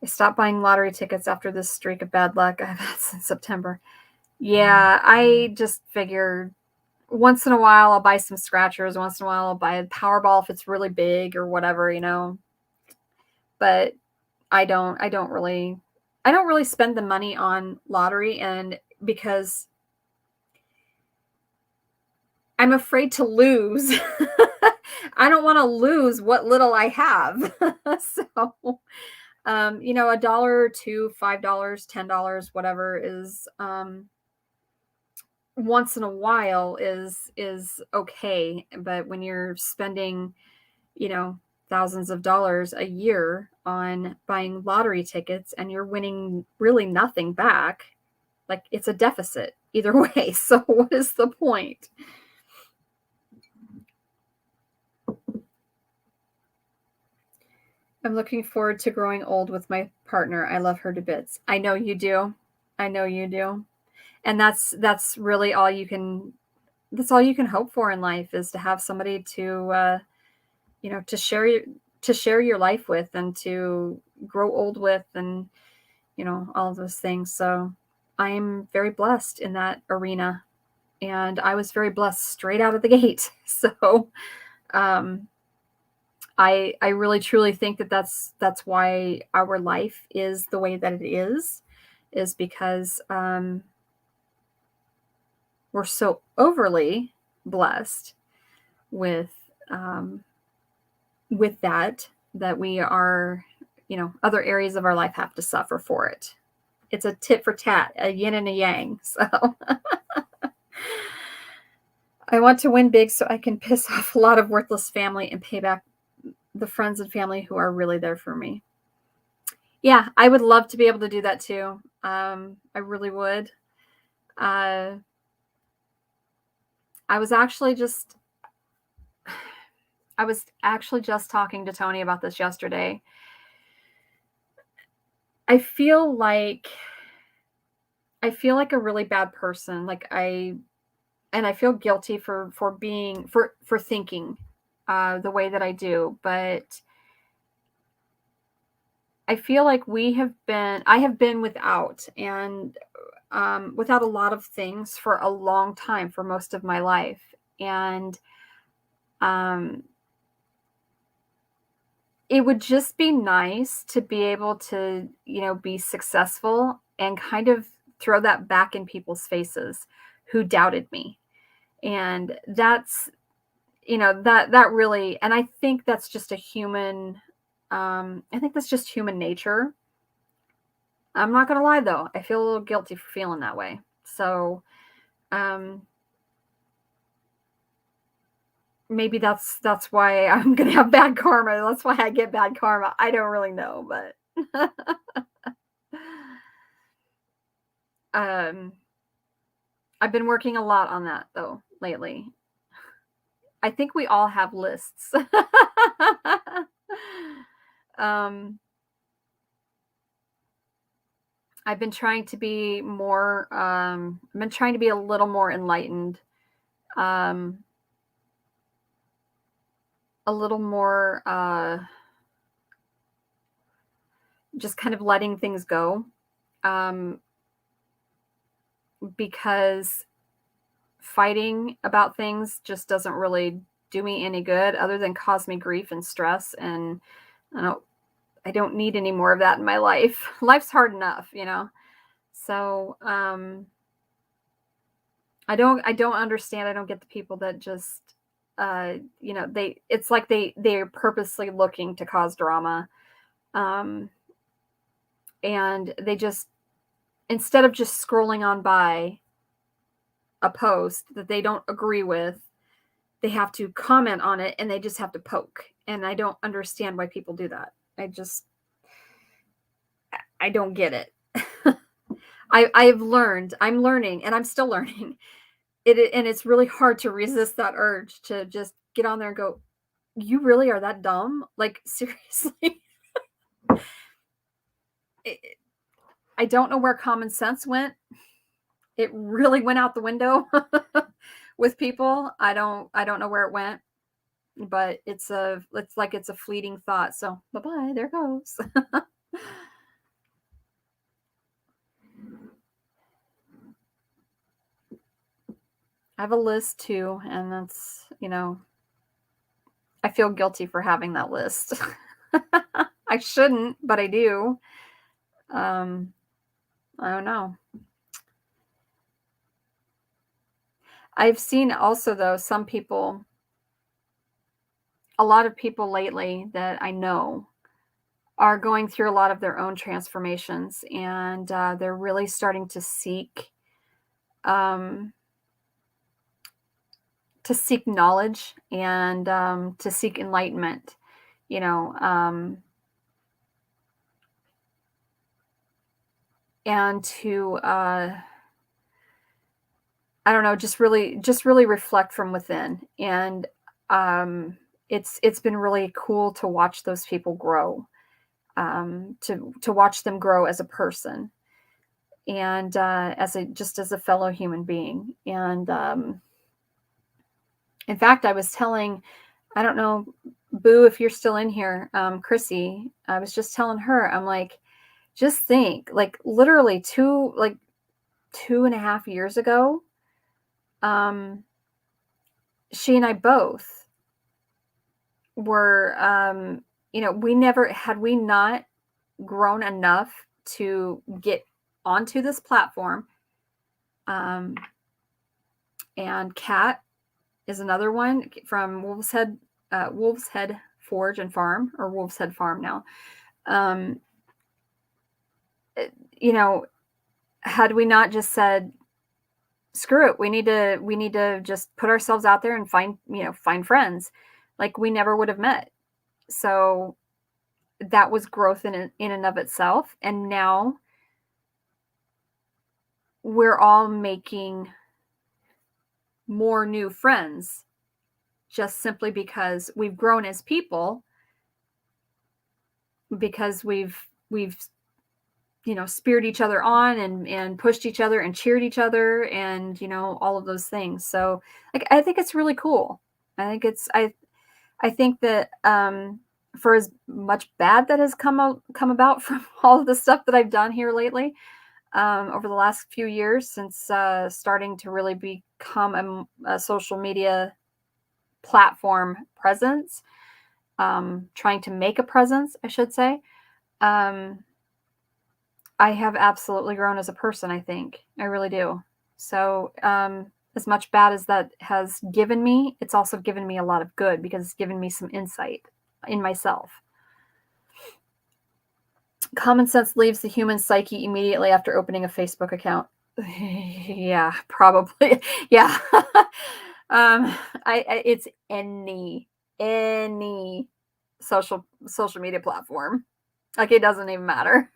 stopped buying lottery tickets after this streak of bad luck I've had since September. Yeah, I just figured once in a while I'll buy some scratchers. Once in a while I'll buy a Powerball if it's really big or whatever, But I don't really spend the money on lottery, and because I'm afraid to lose. I don't want to lose what little I have. So a dollar to $5, $10, whatever is once in a while is okay. But when you're spending, thousands of dollars a year on buying lottery tickets and you're winning really nothing back, like it's a deficit either way. So what is the point? I'm looking forward to growing old with my partner. I love her to bits. I know you do. I know you do. And that's really all you can hope for in life, is to have somebody to to share your life with and to grow old with, and all of those things. So I am very blessed in that arena. and I was very blessed straight out of the gate. So I really truly think that that's why our life is the way that it is because we're so overly blessed with um, that we are, other areas of our life have to suffer for it. It's a tit for tat, a yin and a yang. So I want to win big so I can piss off a lot of worthless family and pay back the friends and family who are really there for me. Yeah, I would love to be able to do that too. I really would. I was actually just talking to Tony about this yesterday. I feel like a really bad person. And I feel guilty for thinking the way that I do, but I feel like I have been without without a lot of things for a long time, for most of my life. And it would just be nice to be able to, be successful and kind of throw that back in people's faces who doubted me. And that's, that really, and I think that's just I think that's just human nature. I'm not going to lie though. I feel a little guilty for feeling that way. So, maybe that's why I'm going to have bad karma. That's why I get bad karma. I don't really know, but I've been working a lot on that though lately. I think we all have lists. I've been trying to be more, I've been trying to be a little more enlightened. A little more, just kind of letting things go. Because fighting about things just doesn't really do me any good other than cause me grief and stress. And I don't need any more of that in my life. Life's hard enough, So, I don't understand. I don't get the people that just, it's like they're purposely looking to cause drama. And they just, instead of just scrolling on by a post that they don't agree with, they have to comment on it and they just have to poke. And I don't understand why people do that. I don't get it. I'm learning, and I'm still learning it. And it's really hard to resist that urge to just get on there and go, you really are that dumb? Like, seriously? I don't know where common sense went. It really went out the window with people. I don't know where it went, but it's like it's a fleeting thought. So bye-bye, there goes. I have a list too, and that's, I feel guilty for having that list. I shouldn't, but I do. I don't know. I've seen also though a lot of people lately that I know are going through a lot of their own transformations, and they're really starting to seek knowledge and to seek enlightenment, and to I don't know, just really reflect from within. And it's been really cool to watch those people grow, to watch them grow as a person and as a fellow human being. And in fact, I was telling, I don't know, Boo, if you're still in here, Chrissy, I was just telling her, I'm like, just think, like literally 2.5 years ago, she and I both were, we never had we not grown enough to get onto this platform. And Kat is another one from Wolf's Head Forge and Farm, or Wolf's Head Farm now. Had we not just said, screw it, we need to just put ourselves out there and find friends, like, we never would have met. So that was growth in and of itself. And now we're all making more new friends just simply because we've grown as people, because we've speared each other on and pushed each other and cheered each other, and all of those things. So, like, I think it's really cool. I think that for as much bad that has come about from all of the stuff that I've done here lately, over the last few years, since starting to really become a social media platform presence, trying to make a presence, I should say. I have absolutely grown as a person, I think. I really do. So, as much bad as that has given me, it's also given me a lot of good, because it's given me some insight in myself. Common sense leaves the human psyche immediately after opening a Facebook account. Yeah, probably. Yeah. It's any social media platform. Like, it doesn't even matter.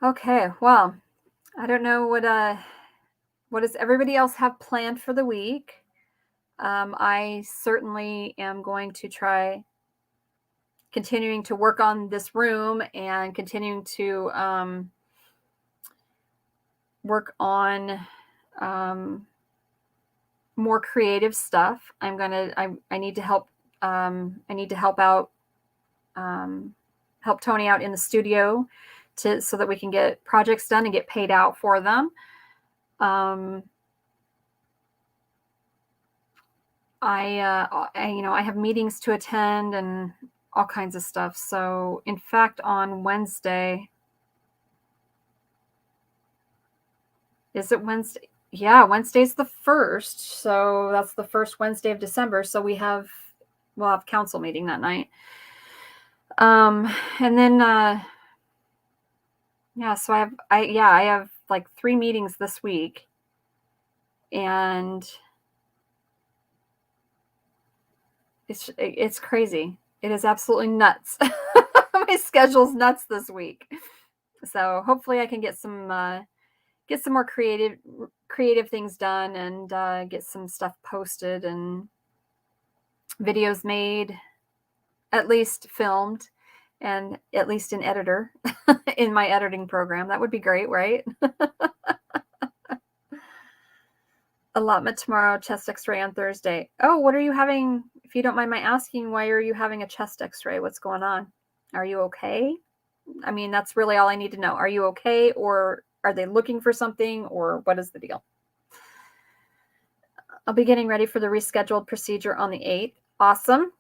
Okay, well, I don't know what does everybody else have planned for the week. I certainly am going to try continuing to work on this room and continuing to work on more creative stuff. I need to help out, help Tony out in the studio so that we can get projects done and get paid out for them. I have meetings to attend and all kinds of stuff. So, in fact, on Wednesday, is it Wednesday? Yeah, Wednesday's the 1st. So that's the first Wednesday of December. So we'll have council meeting that night. And then, so I have like 3 meetings this week, and it's crazy. It is absolutely nuts. My schedule's nuts this week. So hopefully I can get some more creative things done, and get some stuff posted and videos made, at least filmed, and at least an editor in my editing program. That would be great, right? Allotment tomorrow, chest x-ray on Thursday. Oh, what are you having? If you don't mind my asking, why are you having a chest x-ray? What's going on? Are you okay? I mean, that's really all I need to know. Are you okay, or are they looking for something, or what is the deal? I'll be getting ready for the rescheduled procedure on the 8th. Awesome.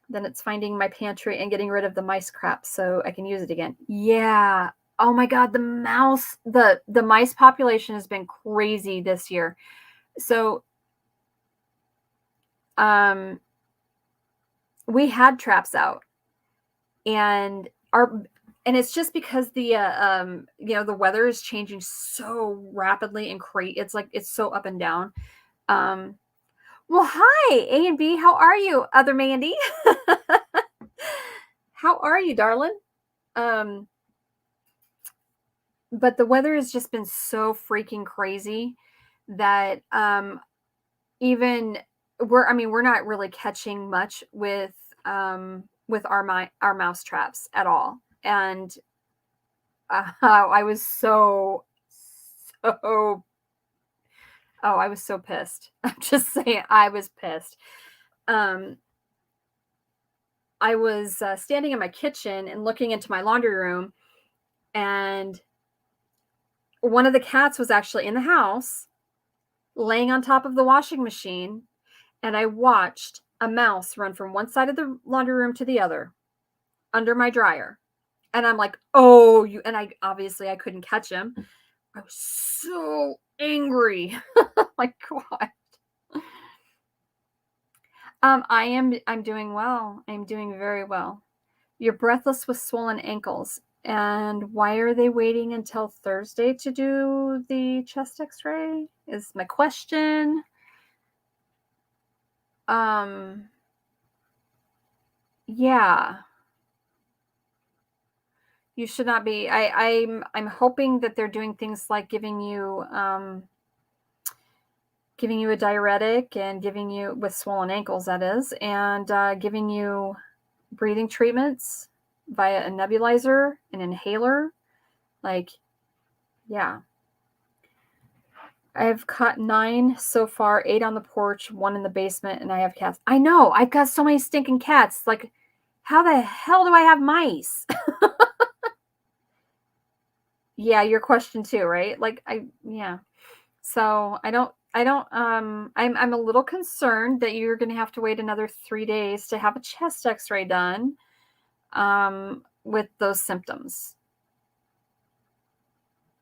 Then it's finding my pantry and getting rid of the mice crap so I can use it again. Yeah. Oh my God, the mice population has been crazy this year. So, we had traps out, and it's just because the weather is changing so rapidly and it's so up and down. Well, hi, A and B. How are you, other Mandy? How are you, darling? But the weather has just been so freaking crazy that even we're not really catching much with our mouse traps at all. And I was so I was so pissed. I'm just saying, I was pissed. I I was standing in my kitchen and looking into my laundry room, and one of the cats was actually in the house, laying on top of the washing machine, and I watched a mouse run from one side of the laundry room to the other under my dryer. And I'm like, oh, you, and I obviously I couldn't catch him. I was so angry. My God. I'm doing well. I'm doing very well. You're breathless with swollen ankles. And why are they waiting until Thursday to do the chest x-ray? Is my question. Yeah. You should not be. I'm hoping that they're doing things like giving you a diuretic and giving you, with swollen ankles, that is, and giving you breathing treatments via a nebulizer, an inhaler. Like, yeah. I've caught 9 so far, 8 on the porch, 1 in the basement, and I have cats. I know, I've got so many stinking cats. Like, how the hell do I have mice? Yeah, your question too, right? Like, yeah. So I'm a little concerned that you're going to have to wait another 3 days to have a chest x-ray done with those symptoms.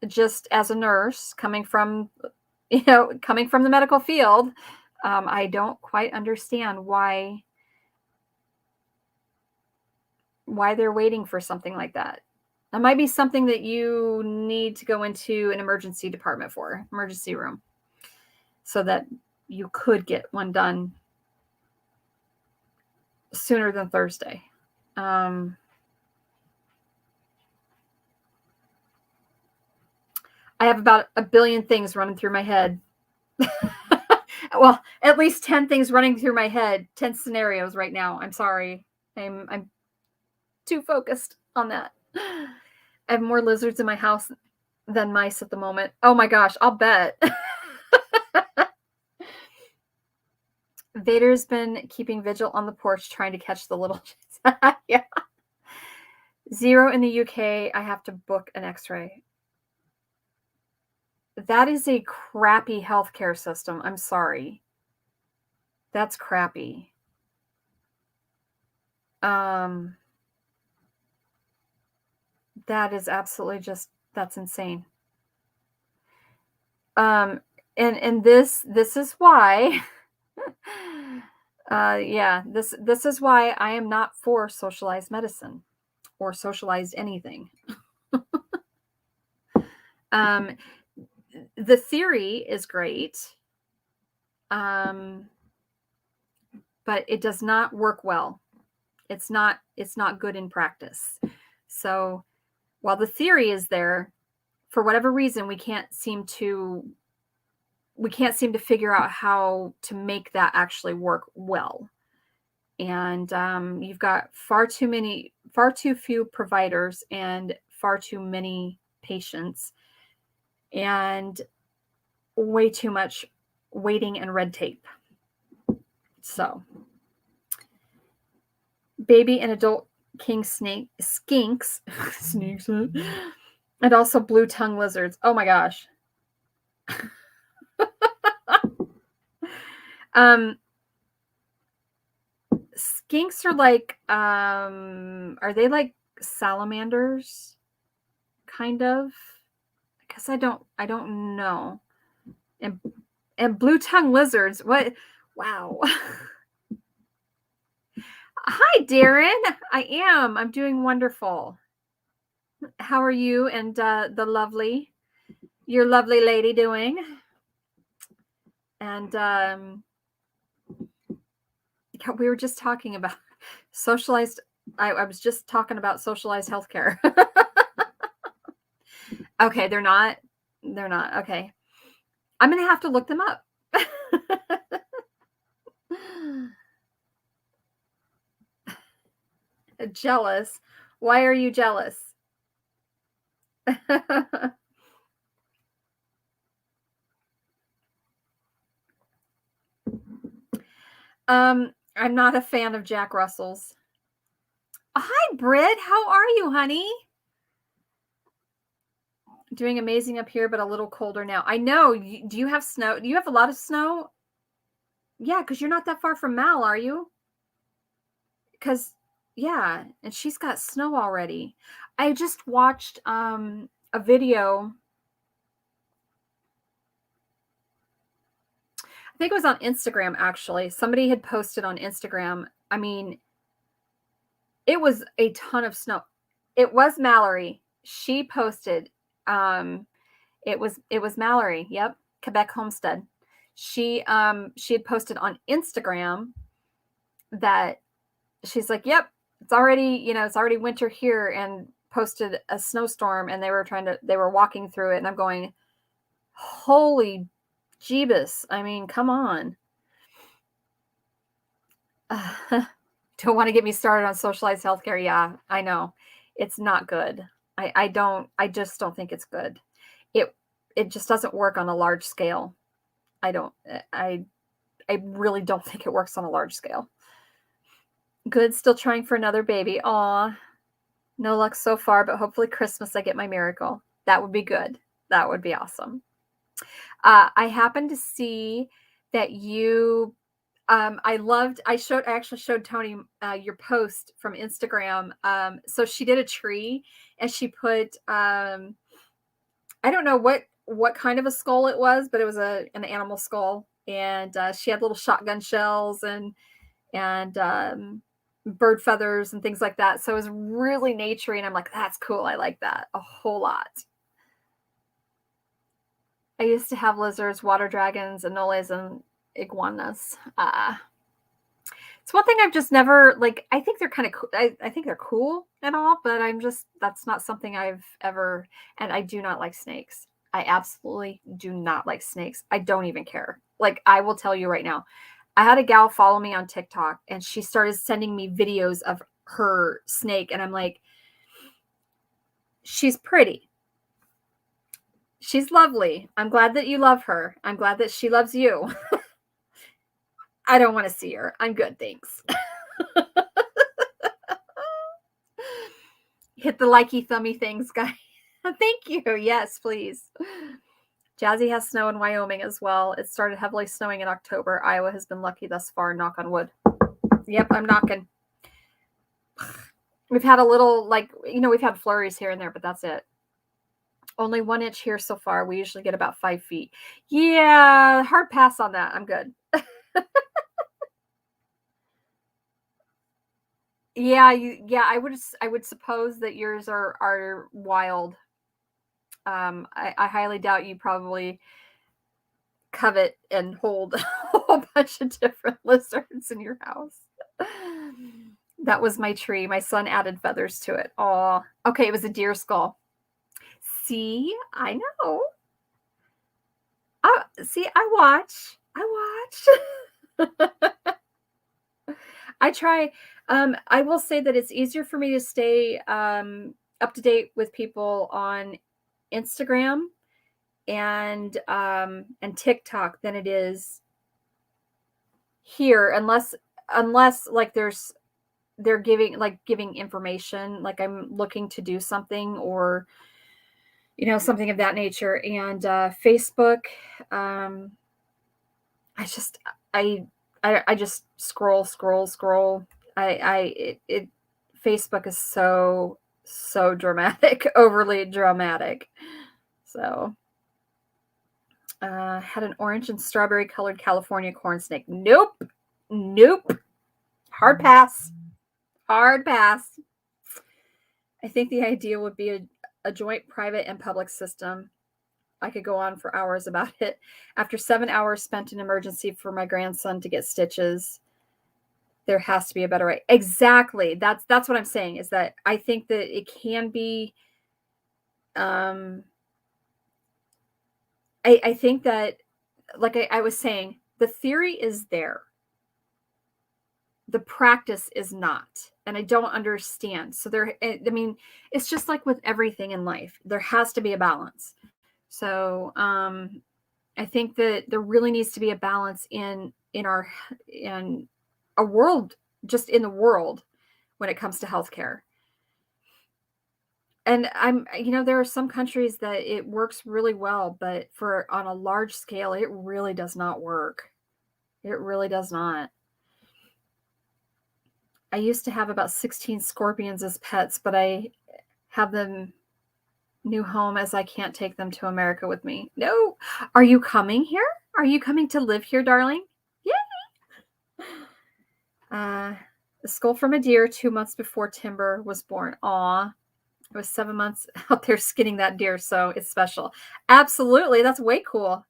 Just as a nurse coming from the medical field, I don't quite understand why they're waiting for something like that. That might be something that you need to go into an emergency department for, emergency room, so that you could get one done sooner than Thursday. I have about a billion things running through my head. Well, at least 10 things running through my head, 10 scenarios right now. I'm sorry. I'm too focused on that. I have more lizards in my house than mice at the moment. Oh my gosh, I'll bet. Vader's been keeping vigil on the porch trying to catch the little yeah. 0 in the UK. I have to book an x-ray. That is a crappy healthcare system. I'm sorry. That's crappy. That is absolutely just, that's insane. And this is why yeah, this is why I am not for socialized medicine or socialized anything. The theory is great, but it does not work well. It's not good in practice. So while the theory is there, for whatever reason, we can't seem to figure out how to make that actually work well. And you've got far too few providers and far too many patients, and way too much waiting and red tape. So, baby and adult king skinks, snakes, and also blue tongue lizards. Oh my gosh. Skinks are like, are they like salamanders? Kind of. I guess I don't know. And blue tongue lizards. What? Wow. Hi, Darren. I am. I'm doing wonderful. How are you and your lovely lady doing? And we were just talking about socialized. I was just talking about socialized healthcare. Okay, they're not. They're not. Okay. I'm going to have to look them up. Jealous. Why are you jealous? I'm not a fan of Jack Russells. Britt, how are you, honey? Doing amazing up here, but a little colder now. I know. Do you have snow? Do you have a lot of snow? Yeah, because you're not that far from Mal, are you? Because, yeah, and she's got snow already. I just watched a video. I think it was on Instagram, actually. Somebody had posted on Instagram. I mean, it was a ton of snow. It was Mallory. She posted. It was Mallory. Yep, Quebec Homestead. She had posted on Instagram that she's like, "Yep, it's already winter here," and posted a snowstorm, and they were walking through it, and I'm going, "Holy Jeebus. I mean, come on." Don't want to get me started on socialized healthcare. Yeah, I know. It's not good. I just don't think it's good. It just doesn't work on a large scale. I really don't think it works on a large scale. Good, still trying for another baby. Aw, no luck so far, but hopefully Christmas I get my miracle. That would be good. That would be awesome. I happened to see that you I actually showed Tony your post from Instagram. So she did a tree and she put I don't know what kind of a skull it was, but it was an animal skull, and she had little shotgun shells and bird feathers and things like that. So it was really naturey, and I'm like, that's cool. I like that a whole lot. I used to have lizards, water dragons, anoles, and iguanas. It's one thing I've just never like. I think they're kind of cool. I think they're cool and all, but that's not something I've ever. And I do not like snakes. I absolutely do not like snakes. I don't even care. Like, I will tell you right now, I had a gal follow me on TikTok, and she started sending me videos of her snake, and I'm like, she's pretty. She's lovely. I'm glad that you love her. I'm glad that she loves you. I don't want to see her. I'm good, thanks. Hit the likey thummy things, guy. Thank you. Yes, please. Jazzy has snow in Wyoming as well. It started heavily snowing in October. Iowa has been lucky thus far. Knock on wood. Yep, I'm knocking. We've had a little, we've had flurries here and there, but that's it. Only 1 inch here so far. We usually get about 5 feet. Yeah, hard pass on that. I'm good. Yeah, I would suppose that yours are wild. I highly doubt you probably covet and hold a whole bunch of different lizards in your house. That was my tree. My son added feathers to it. Oh, okay. It was a deer skull. See, I know. See, I watch. I try. I will say that it's easier for me to stay up to date with people on Instagram and TikTok than it is here, unless like they're giving information, like I'm looking to do something, or something of that nature. And Facebook, I just I just scroll. Facebook is so dramatic, overly dramatic. So had an orange and strawberry colored California corn snake. Nope. Hard pass. I think the idea would be a joint private and public system. I could go on for hours about it. After 7 hours spent in emergency for my grandson to get stitches, there has to be a better way. Exactly. That's what I'm saying, is that I think that it can be, I think that, like I was saying, the theory is there. The practice is not. And I don't understand. So it's just like with everything in life. There has to be a balance. So I think that there really needs to be a balance in a world, just in the world, when it comes to healthcare. And there are some countries that it works really well, but on a large scale, it really does not work. It really does not. I used to have about 16 scorpions as pets, but I have them new home as I can't take them to America with me. No. Are you coming here? Are you coming to live here, darling? Yay! A skull from a deer 2 months before Timber was born. Aw. It was 7 months out there skinning that deer, so it's special. Absolutely. That's way cool.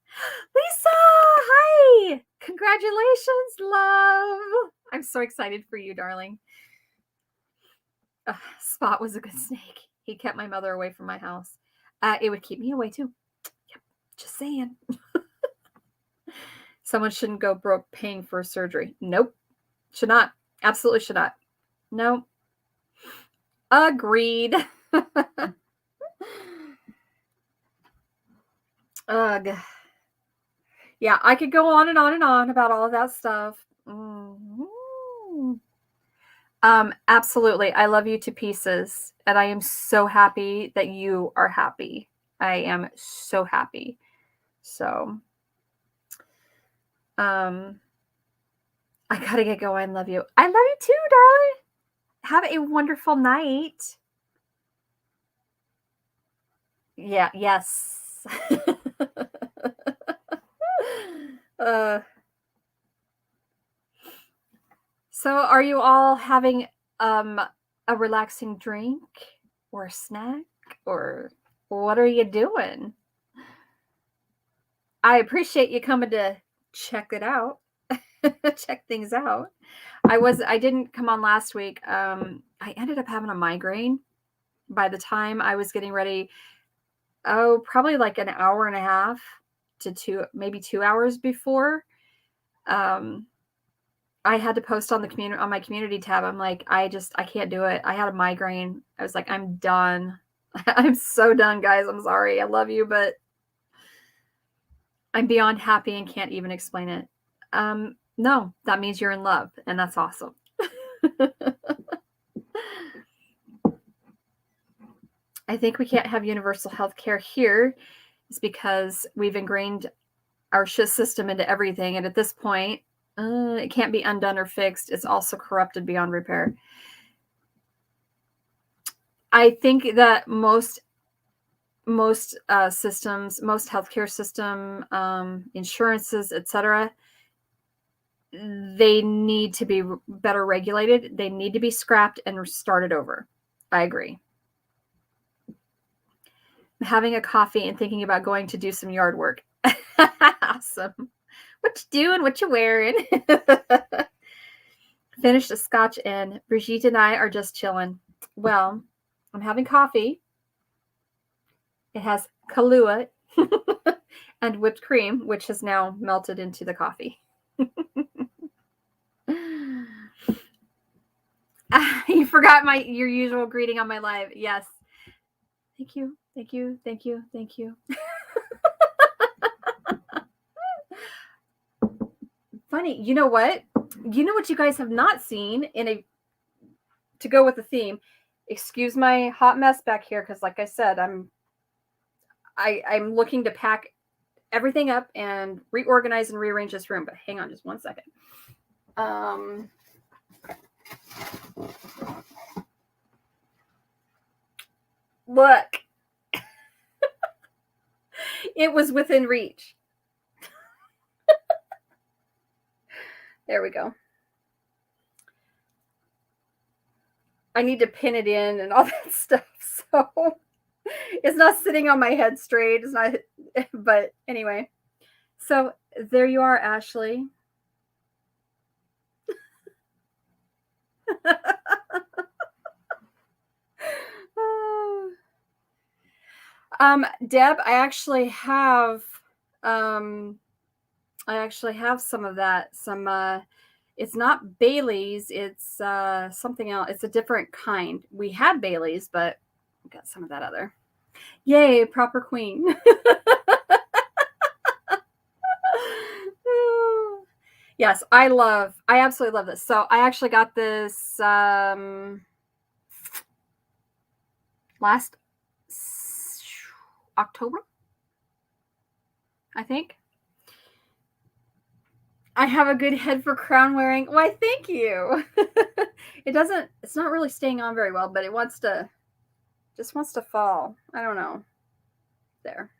Lisa, hi. Congratulations, love. I'm so excited for you, darling. Spot was a good snake. He kept my mother away from my house. It would keep me away too. Yep. Just saying. Someone shouldn't go broke paying for surgery. Nope. Should not. Absolutely should not. Nope. Agreed. Ugh. Yeah, I could go on and on and on about all of that stuff. Absolutely. I love you to pieces. And I am so happy that you are happy. I am so happy. So, I gotta get going. Love you. I love you too, darling. Have a wonderful night. Yeah, yes. So are you all having a relaxing drink or a snack, or what are you doing? I appreciate you coming to check it out. Check things out. I didn't come on last week. I ended up having a migraine by the time I was getting ready. Oh, probably like an hour and a half to maybe 2 hours before. I had to post on my community tab. I'm like, I can't do it. I had a migraine. I was like, I'm done. I'm so done, guys. I'm sorry. I love you, but I'm beyond happy and can't even explain it. No, that means you're in love, and that's awesome. I think we can't have universal health care here is because we've ingrained our system into everything. And at this point, it can't be undone or fixed. It's also corrupted beyond repair. I think that most systems, most healthcare system, insurances, etc., they need to be better regulated. They need to be scrapped and started over. I agree. I'm having a coffee and thinking about going to do some yard work. Awesome. What you doing? What you wearing? Finished a scotch and Brigitte and I are just chilling. Well, I'm having coffee. It has Kahlua and whipped cream, which has now melted into the coffee. You forgot your usual greeting on my live. Yes. Thank you. Thank you. Thank you. Thank you. Funny. You know what? You know what you guys have not seen to go with the theme. Excuse my hot mess back here, because like I said, I'm looking to pack everything up and reorganize and rearrange this room. But hang on just 1 second. Look. It was within reach. There we go. I need to pin it in and all that stuff. So it's not sitting on my head straight. It's not, but anyway. So there you are, Ashley. Deb, I actually have some of that. It's not Bailey's, it's something else. It's a different kind. We had Bailey's, but we got some of that other. Yay, proper queen. Yes, I absolutely love this. So I actually got this last October, I think. I have a good head for crown wearing. Why, thank you. It's not really staying on very well, but it just wants to fall. I don't know. There.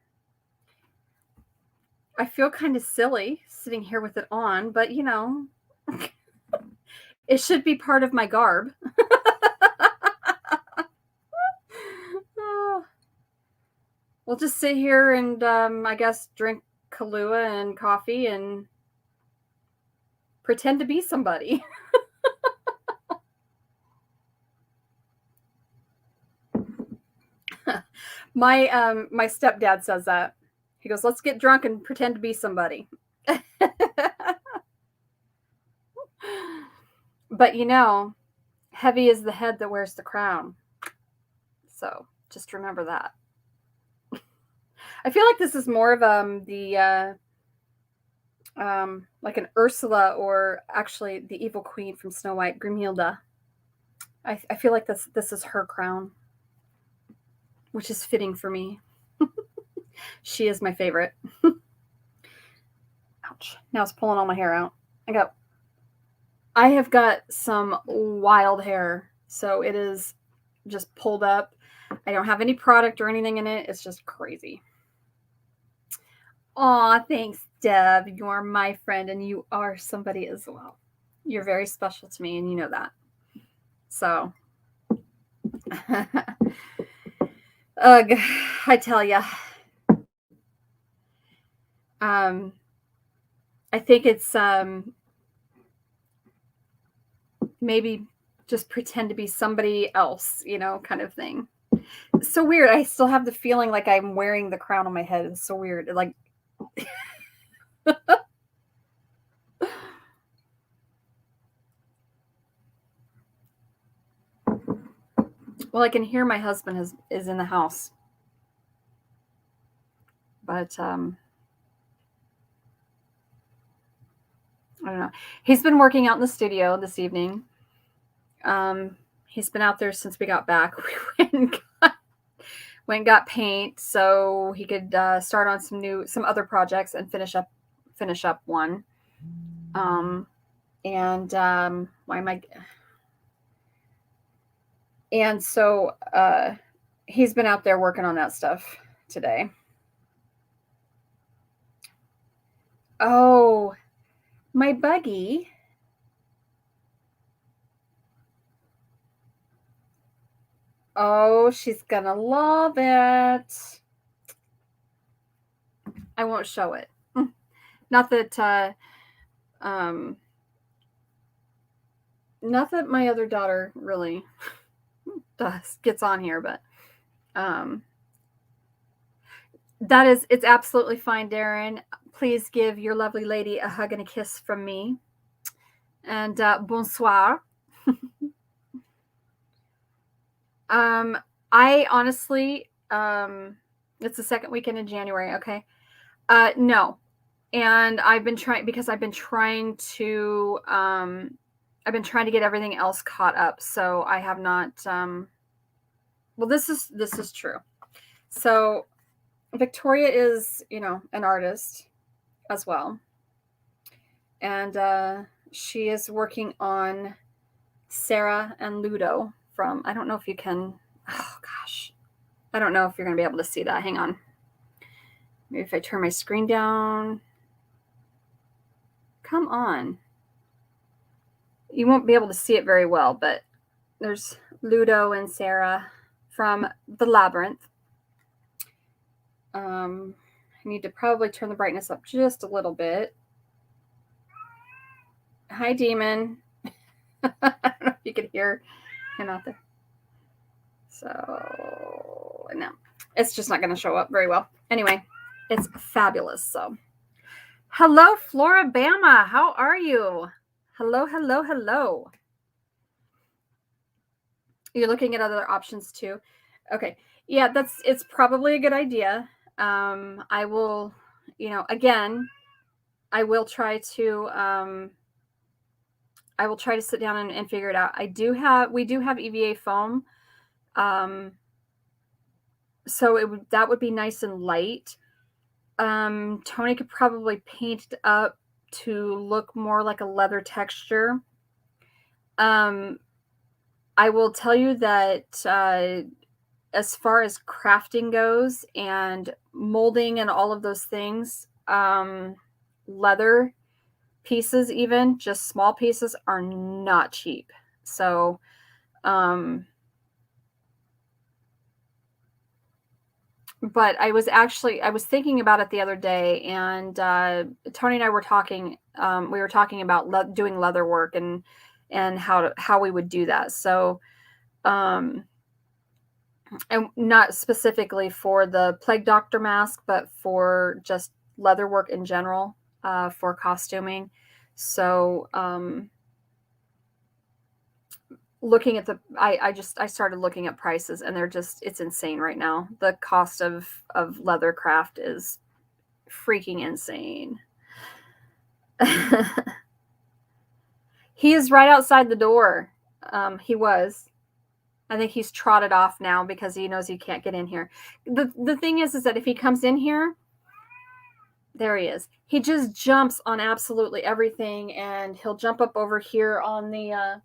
I feel kind of silly sitting here with it on, but you know, it should be part of my garb. We'll just sit here and I guess drink Kahlua and coffee and pretend to be somebody. My stepdad says that. He goes, "Let's get drunk and pretend to be somebody." But you know, heavy is the head that wears the crown. So just remember that. I feel like this is more of like an Ursula, or actually the evil queen from Snow White, Grimhilda. I feel like this is her crown, which is fitting for me. She is my favorite. Ouch. Now it's pulling all my hair out. I have got some wild hair, so it is just pulled up. I don't have any product or anything in it. It's just crazy. Aw, thanks, Deb. You're my friend, and you are somebody as well. You're very special to me, and you know that. So, ugh, I tell ya. I think it's maybe just pretend to be somebody else, you know, kind of thing. It's so weird. I still have the feeling like I'm wearing the crown on my head. It's so weird. Like, well, I can hear my husband is in the house, but I don't know. He's been working out in the studio this evening. He's been out there since we got back. We went and got paint so he could start on some other projects and finish up one. Why am I? And so he's been out there working on that stuff today. Oh, my buggy. Oh, she's gonna love it. I won't show it. Not that not that my other daughter really gets on here, but it's absolutely fine, Darren. Please give your lovely lady a hug and a kiss from me. And bonsoir. I honestly, it's the second weekend in January. Okay. No. And I've been trying to get everything else caught up. So I have not, well, this is true. So Victoria is, you know, an artist as well. And she is working on Sarah and Ludo from, I don't know if you can, oh gosh, I don't know if you're going to be able to see that. Hang on. Maybe if I turn my screen down. Come on. You won't be able to see it very well, but there's Ludo and Sarah from The Labyrinth. I need to probably turn the brightness up just a little bit. Hi, Demon. I don't know if you can hear him out there. So, no, it's just not going to show up very well. Anyway, it's fabulous. So, hello, Florabama. How are you? Hello, hello, hello. You're looking at other options too. Okay. Yeah, it's probably a good idea. I will, you know, again, I will try to sit down and figure it out. We do have EVA foam. So that would be nice and light. Tony could probably paint it up to look more like a leather texture. I will tell you that as far as crafting goes and molding and all of those things, leather pieces, even just small pieces, are not cheap. So, but I was thinking about it the other day, and Tony and I were talking. We were talking about doing leather work and how we would do that. So, and not specifically for the Plague Doctor mask, but for just leather work in general, for costuming. So, looking at I started looking at prices, and it's insane right now. The cost of leather craft is freaking insane. He is right outside the door. He was. I think he's trotted off now because he knows he can't get in here. The thing is that if he comes in here, there he is. He just jumps on absolutely everything, and he'll jump up over here on the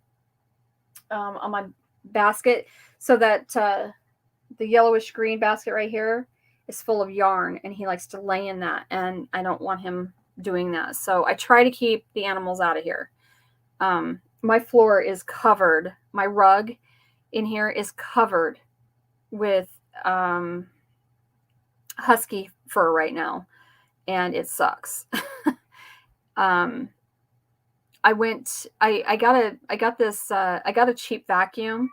on my basket, so that the yellowish green basket right here is full of yarn, and he likes to lay in that, and I don't want him doing that. So I try to keep the animals out of here. My floor is covered. My rug in here is covered with husky fur right now, and it sucks. I got a cheap vacuum,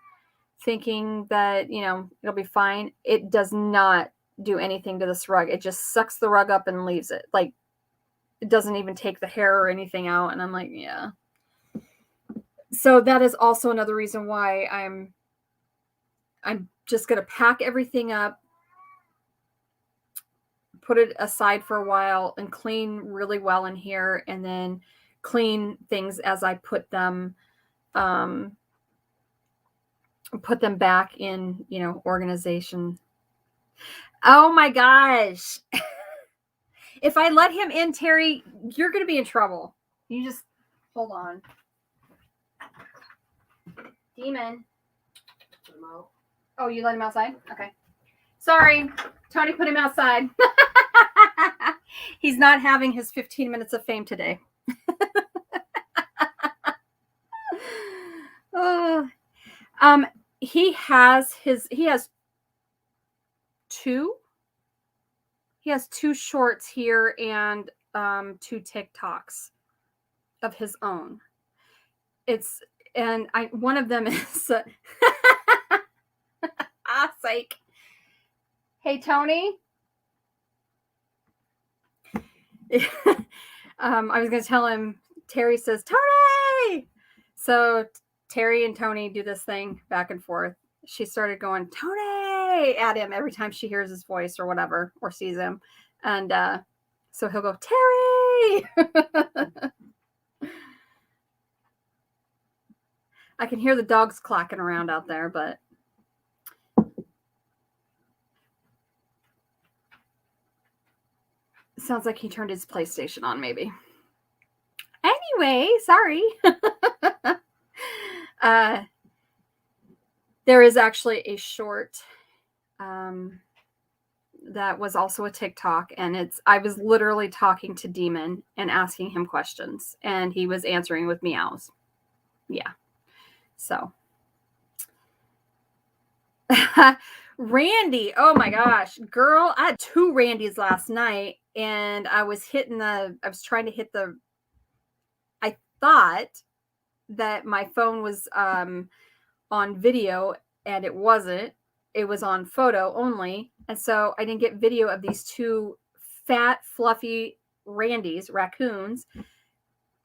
thinking that, it'll be fine. It does not do anything to this rug. It just sucks the rug up and leaves it. Like, it doesn't even take the hair or anything out. And I'm like, yeah. So that is also another reason why I'm just going to pack everything up, put it aside for a while, and clean really well in here, and then clean things as I put them back in, organization. Oh my gosh. If I let him in, Terry, you're going to be in trouble. You just hold on. Demon. Oh, you let him outside? Okay. Sorry. Tony put him outside. He's not having his 15 minutes of fame today. Oh. He has two shorts here and 2 TikToks of his own. One of them is psych. Hey, Tony. I was going to tell him, Terry says, Tony! So Terry and Tony do this thing back and forth. She started going, Tony, at him every time she hears his voice or whatever, or sees him. And so he'll go, Terry! I can hear the dogs clacking around out there, but it sounds like he turned his PlayStation on, maybe. Anyway, sorry. There is actually a short that was also a TikTok, and I was literally talking to Demon and asking him questions, and he was answering with meows. Yeah. So Randy, oh my gosh, girl, I had 2 Randys last night, and I was trying to hit I thought that my phone was on video, and it wasn't. It was on photo only. And so I didn't get video of these 2 fat, fluffy raccoons.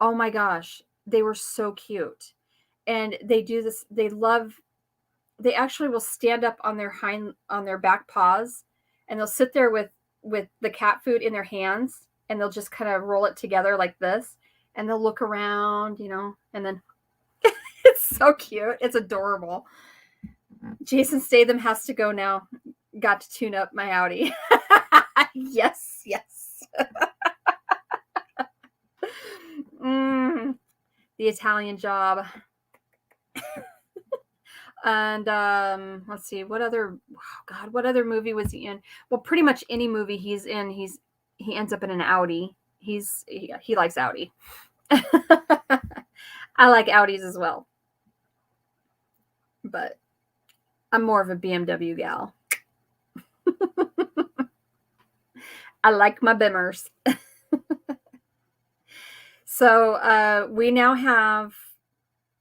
Oh my gosh, they were so cute. And they do this, they actually will stand up on their back paws, and they'll sit there with the cat food in their hands, and they'll just kind of roll it together like this, and they'll look around, and then it's so cute. It's adorable. Jason Statham has to go now. got to tune up my Audi. Yes. The Italian Job. And let's see, what other movie was he in? Well, pretty much any movie he's in, he ends up in an Audi. He likes Audi. I like Audis as well, but I'm more of a BMW gal. I like my Bimmers. So we now have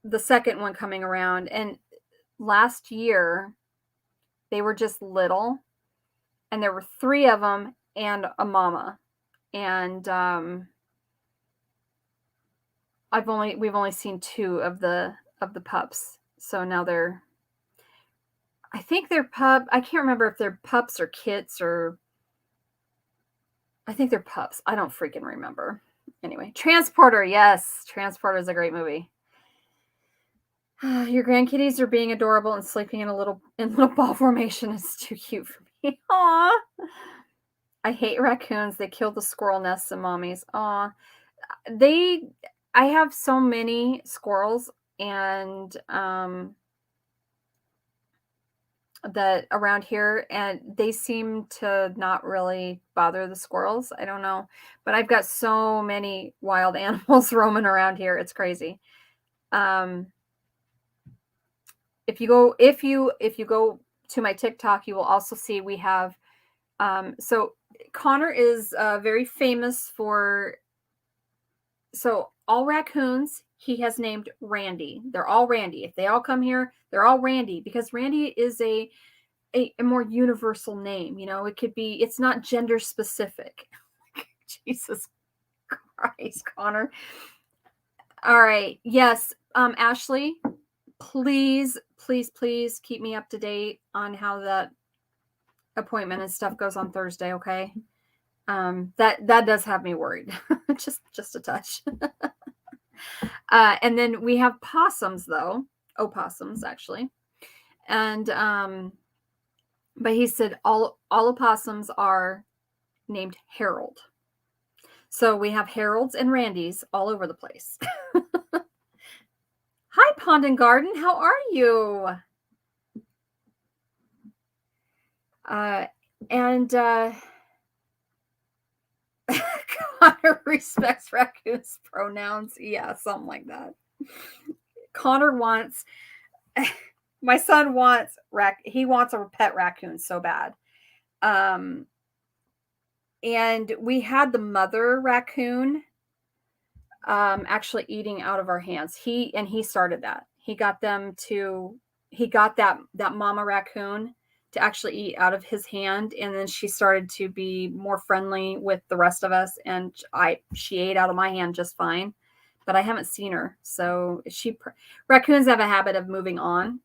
the second one coming around, and last year they were just little, and there were 3 of them and a mama, and we've only seen 2 of the pups. So now I think they're I can't remember if they're pups or kits, or I think they're pups. I don't freaking remember. Anyway, Transporter. Yes, Transporter is a great movie. Your grandkitties are being adorable and sleeping in little ball formation. It's too cute for me. Aw. I hate raccoons. They kill the squirrel nests and mommies. Aw. I have so many squirrels, and that around here, and they seem to not really bother the squirrels. I don't know, but I've got so many wild animals roaming around here. It's crazy. If you go to my TikTok, you will also see we have so Connor is very famous for, so all raccoons he has named Randy. They're all Randy. If they all come here, they're all Randy, because Randy is a more universal name. You know, it could be, it's not gender specific. Jesus Christ, Connor. All right. Yes. Ashley, please keep me up to date on how that appointment and stuff goes on Thursday. Okay. That does have me worried. just a touch. And then we have possums, though. Opossums, actually. And but he said all opossums are named Harold. So we have Harolds and Randys all over the place. Hi, Pond and Garden. How are you? And Connor respects raccoons' pronouns. Yeah, something like that. Connor wants, my son wants he wants a pet raccoon so bad. And we had the mother raccoon actually eating out of our hands. He started that. He got that mama raccoon to actually eat out of his hand, and then she started to be more friendly with the rest of us, and she ate out of my hand just fine. But I haven't seen her. So raccoons have a habit of moving on.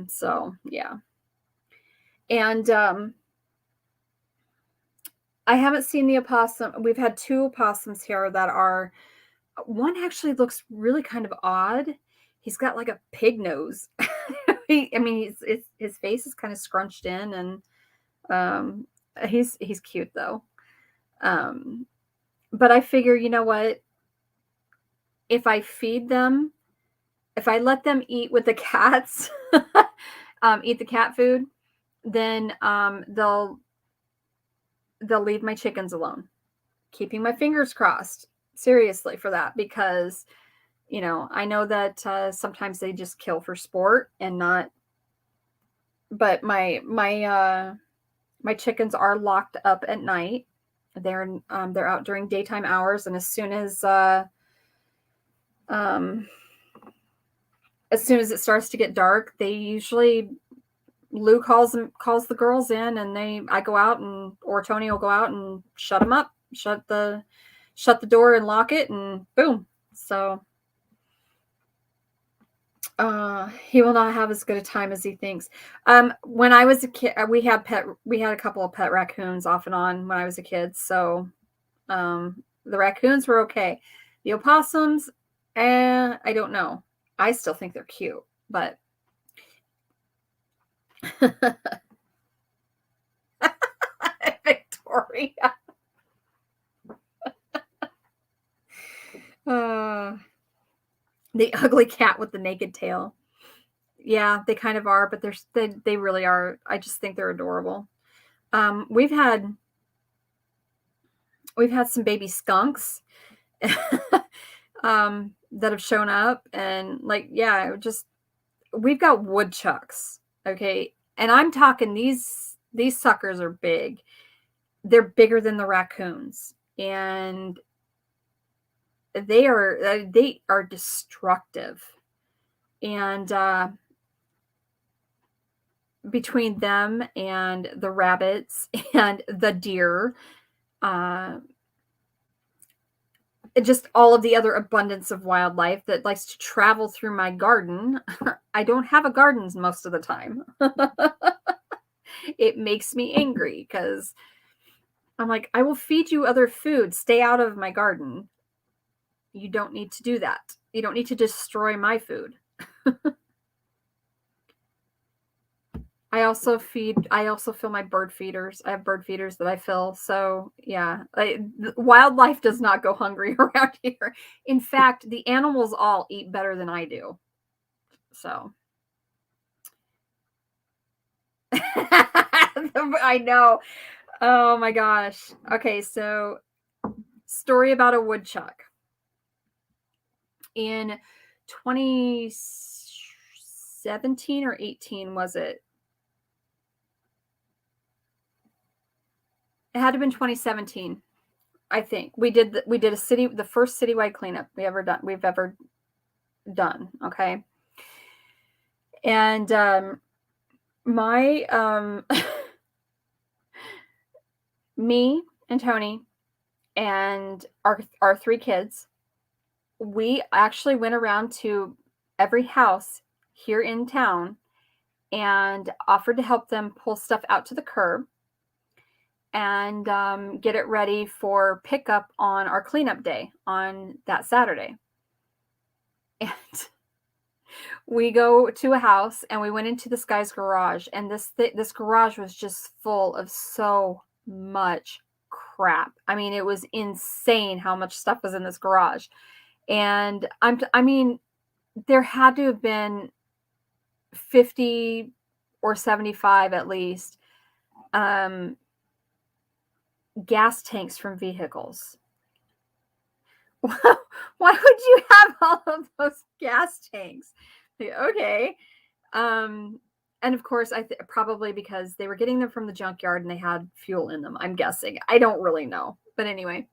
So yeah. And I haven't seen the opossum. We've had 2 opossums here that are, one actually looks really kind of odd. He's got like a pig nose. His face is kind of scrunched in, and he's cute though. But I figure, you know what? If I let them eat with the cats, eat the cat food, then they'll leave my chickens alone. Keeping my fingers crossed, seriously, for that, because you know, I know that sometimes they just kill for sport and not. But my chickens are locked up at night. They're out during daytime hours, and as soon as it starts to get dark, they usually, Lou calls the girls in, and I go out, or Tony will go out and shut them up, shut the door and lock it, and boom. So he will not have as good a time as he thinks. When I was a kid, we had a couple of pet raccoons off and on when I was a kid. So the raccoons were okay. The opossums, I don't know. I still think they're cute, but story. The ugly cat with the naked tail. Yeah, they kind of are, but they really are. I just think they're adorable. We've had some baby skunks that have shown up, and like, yeah, just we've got woodchucks. Okay, and I'm talking these suckers are big. They're bigger than the raccoons, and they are destructive. And between them and the rabbits and the deer, just all of the other abundance of wildlife that likes to travel through my garden. I don't have a garden most of the time. It makes me angry because I'm like, I will feed you other food. Stay out of my garden. You don't need to do that. You don't need to destroy my food. I also fill my bird feeders. I have bird feeders that I fill. So yeah, wildlife does not go hungry around here. In fact, the animals all eat better than I do. So I know. Oh my gosh. Okay, so story about a woodchuck. In 2017 or 18, was it? It had to have been 2017, I think. We did the first citywide cleanup we've ever done. Okay. And my me and Tony and our three kids, we actually went around to every house here in town and offered to help them pull stuff out to the curb and get it ready for pickup on our cleanup day on that Saturday. And we go to a house and we went into this guy's garage, and this garage was just full of so much crap. I mean, it was insane how much stuff was in this garage. And I mean, there had to have been 50 or 75 at least gas tanks from vehicles. Why would you have all of those gas tanks? Okay. And of course, probably because they were getting them from the junkyard and they had fuel in them, I'm guessing. I don't really know. But anyway,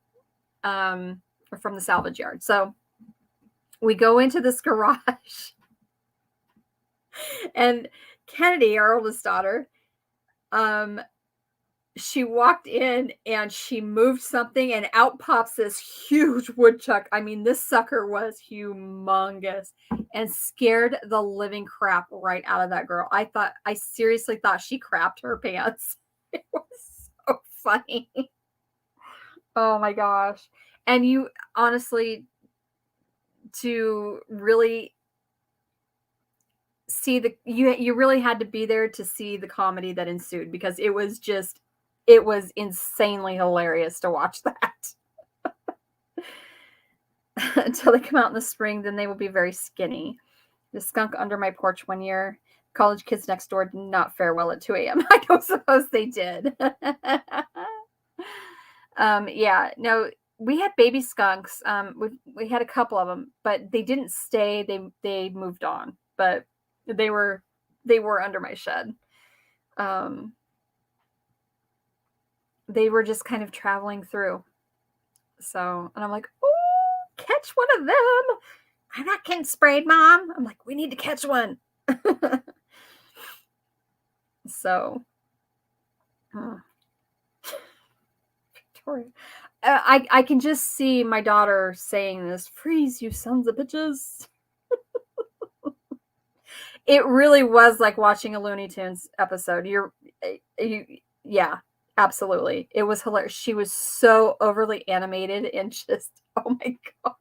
or from the salvage yard. So we go into this garage and Kennedy, our oldest daughter, she walked in and she moved something and out pops this huge woodchuck. I mean, this sucker was humongous and scared the living crap right out of that girl. I seriously thought she crapped her pants. It was so funny. Oh my gosh. And you honestly, to really see you really had to be there to see the comedy that ensued, because it was insanely hilarious to watch that. Until they come out in the spring, then they will be very skinny. The skunk under my porch one year. College kids next door did not fare well at 2 a.m. I don't suppose they did. Yeah, no, we had baby skunks. We had a couple of them, but they didn't stay. They moved on, but they were under my shed. They were just kind of traveling through. So, and I'm like, oh, catch one of them. I'm not getting sprayed, Mom. I'm like, we need to catch one. So, Victoria, I can just see my daughter saying this, freeze, you sons of bitches. It really was like watching a Looney Tunes episode. Yeah, absolutely. It was hilarious. She was so overly animated and just, oh my God.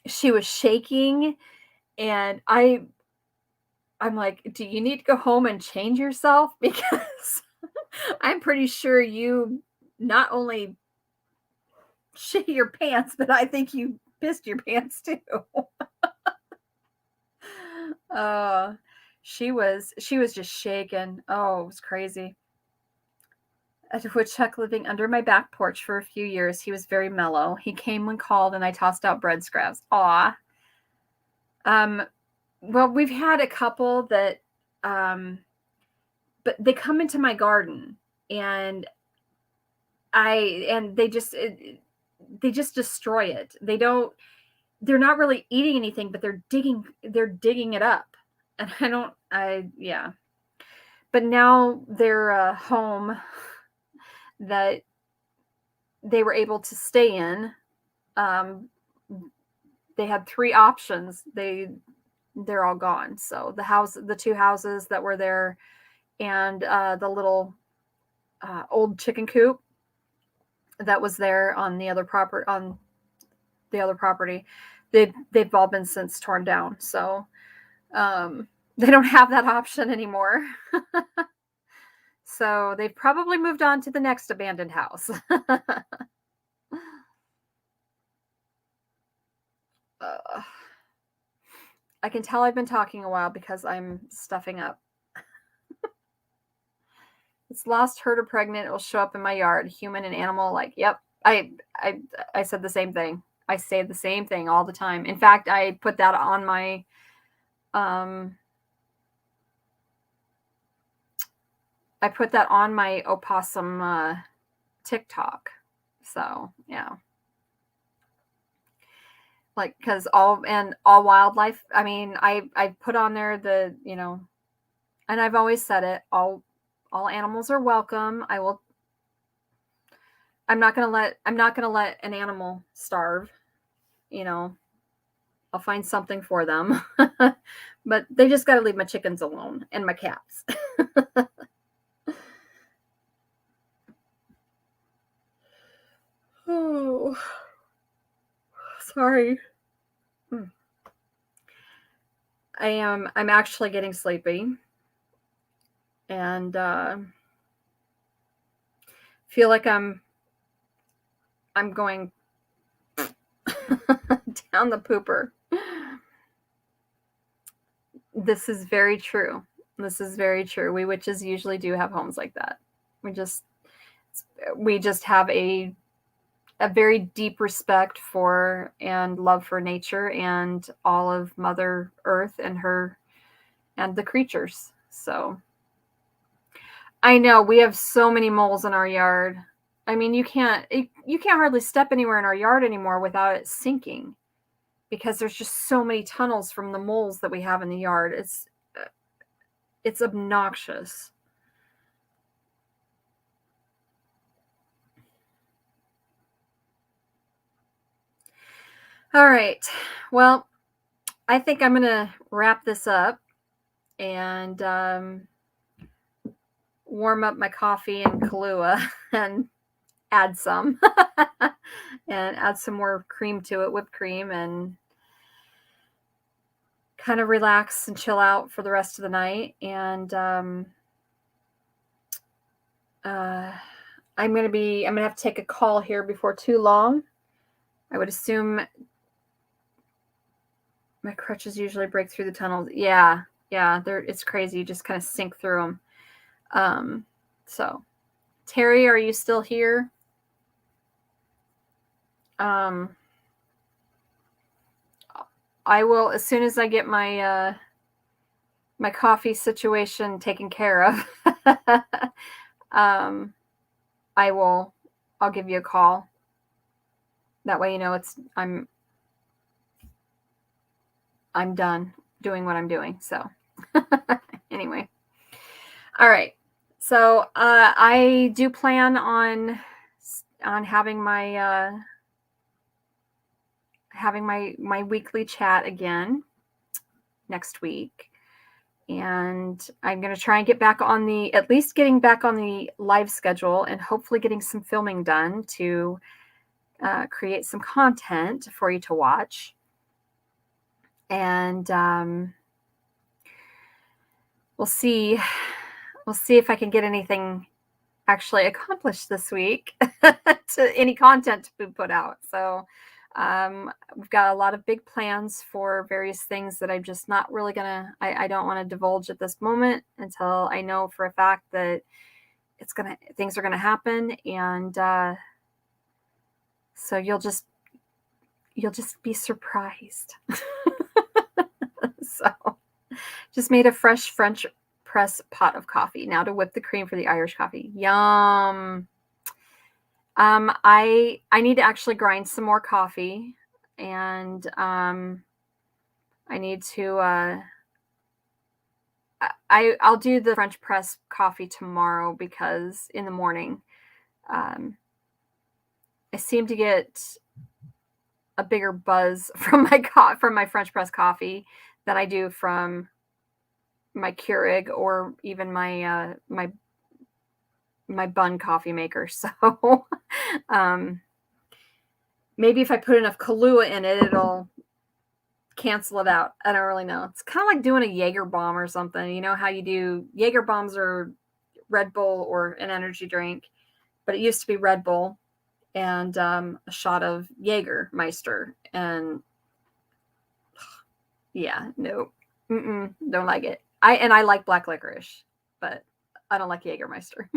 She was shaking, and I'm like, do you need to go home and change yourself? Because I'm pretty sure you not only shit your pants, but I think you pissed your pants too. uh, she was just shaking. Oh, it was crazy. A woodchuck living under my back porch for a few years. He was very mellow. He came when called, and I tossed out bread scraps. Aw. Um, well, we've had a couple that, um, but they come into my garden, and they just destroy it. They're not really eating anything, but they're digging it up. And yeah. But now they're a home that they were able to stay in. Um, they had three options. They're all gone. So the two houses that were there, and the little old chicken coop that was there on the other property, they've all been since torn down. So they don't have that option anymore. So they've probably moved on to the next abandoned house. I can tell I've been talking a while because I'm stuffing up. It's lost, hurt, or pregnant. It will show up in my yard, human and animal alike. Yep, I said the same thing. I say the same thing all the time. In fact, I put that on my opossum TikTok. So yeah, like, because all wildlife. I mean, I put on there and I've always said it. All animals are welcome. I'm not gonna let an animal starve. I'll find something for them. But they just got to leave my chickens alone and my cats. Oh, sorry. I'm actually getting sleepy, and feel like I'm going down the pooper. This is very true. We witches usually do have homes like that. We just have a very deep respect for and love for nature and all of Mother Earth and the creatures. So I know we have so many moles in our yard. I mean, you can't hardly step anywhere in our yard anymore without it sinking, because there's just so many tunnels from the moles that we have in the yard. It's obnoxious. All right. Well, I think I'm going to wrap this up and warm up my coffee and Kahlua and add some and add some more cream to it, whipped cream, and kind of relax and chill out for the rest of the night. And I'm going to have to take a call here before too long. I would assume my crutches usually break through the tunnels. Yeah, it's crazy. You just kind of sink through them. So, Terry, are you still here? I will, as soon as I get my my coffee situation taken care of. I'll give you a call. That way, I'm done doing what I'm doing. So anyway, all right. So I do plan on having my weekly chat again next week, and I'm going to try and at least getting back on the live schedule, and hopefully getting some filming done to create some content for you to watch. And we'll see if I can get anything actually accomplish this week to any content to be put out. So we've got a lot of big plans for various things that I'm just not really I don't want to divulge at this moment until I know for a fact that things are gonna happen. And so you'll just be surprised. So just made a fresh French press pot of coffee. Now to whip the cream for the Irish coffee. Yum. I need to actually grind some more coffee, and I need to I'll do the French press coffee tomorrow, because in the morning I seem to get a bigger buzz from my French press coffee than I do from my Keurig or even my my bun coffee maker. So maybe if I put enough Kahlua in it, it'll cancel it out. I don't really know. It's kind of like doing a Jaeger bomb or something. You know how you do Jaeger bombs or Red Bull or an energy drink, but it used to be Red Bull and a shot of Jägermeister. And yeah, no, don't like it. I like black licorice, but I don't like Jägermeister.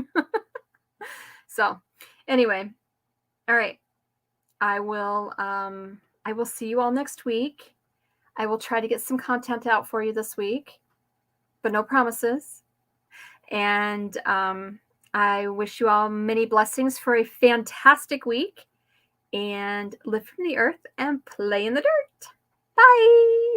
So anyway, all right. I will see you all next week. I will try to get some content out for you this week, but no promises. And I wish you all many blessings for a fantastic week, and live from the earth and play in the dirt. Bye.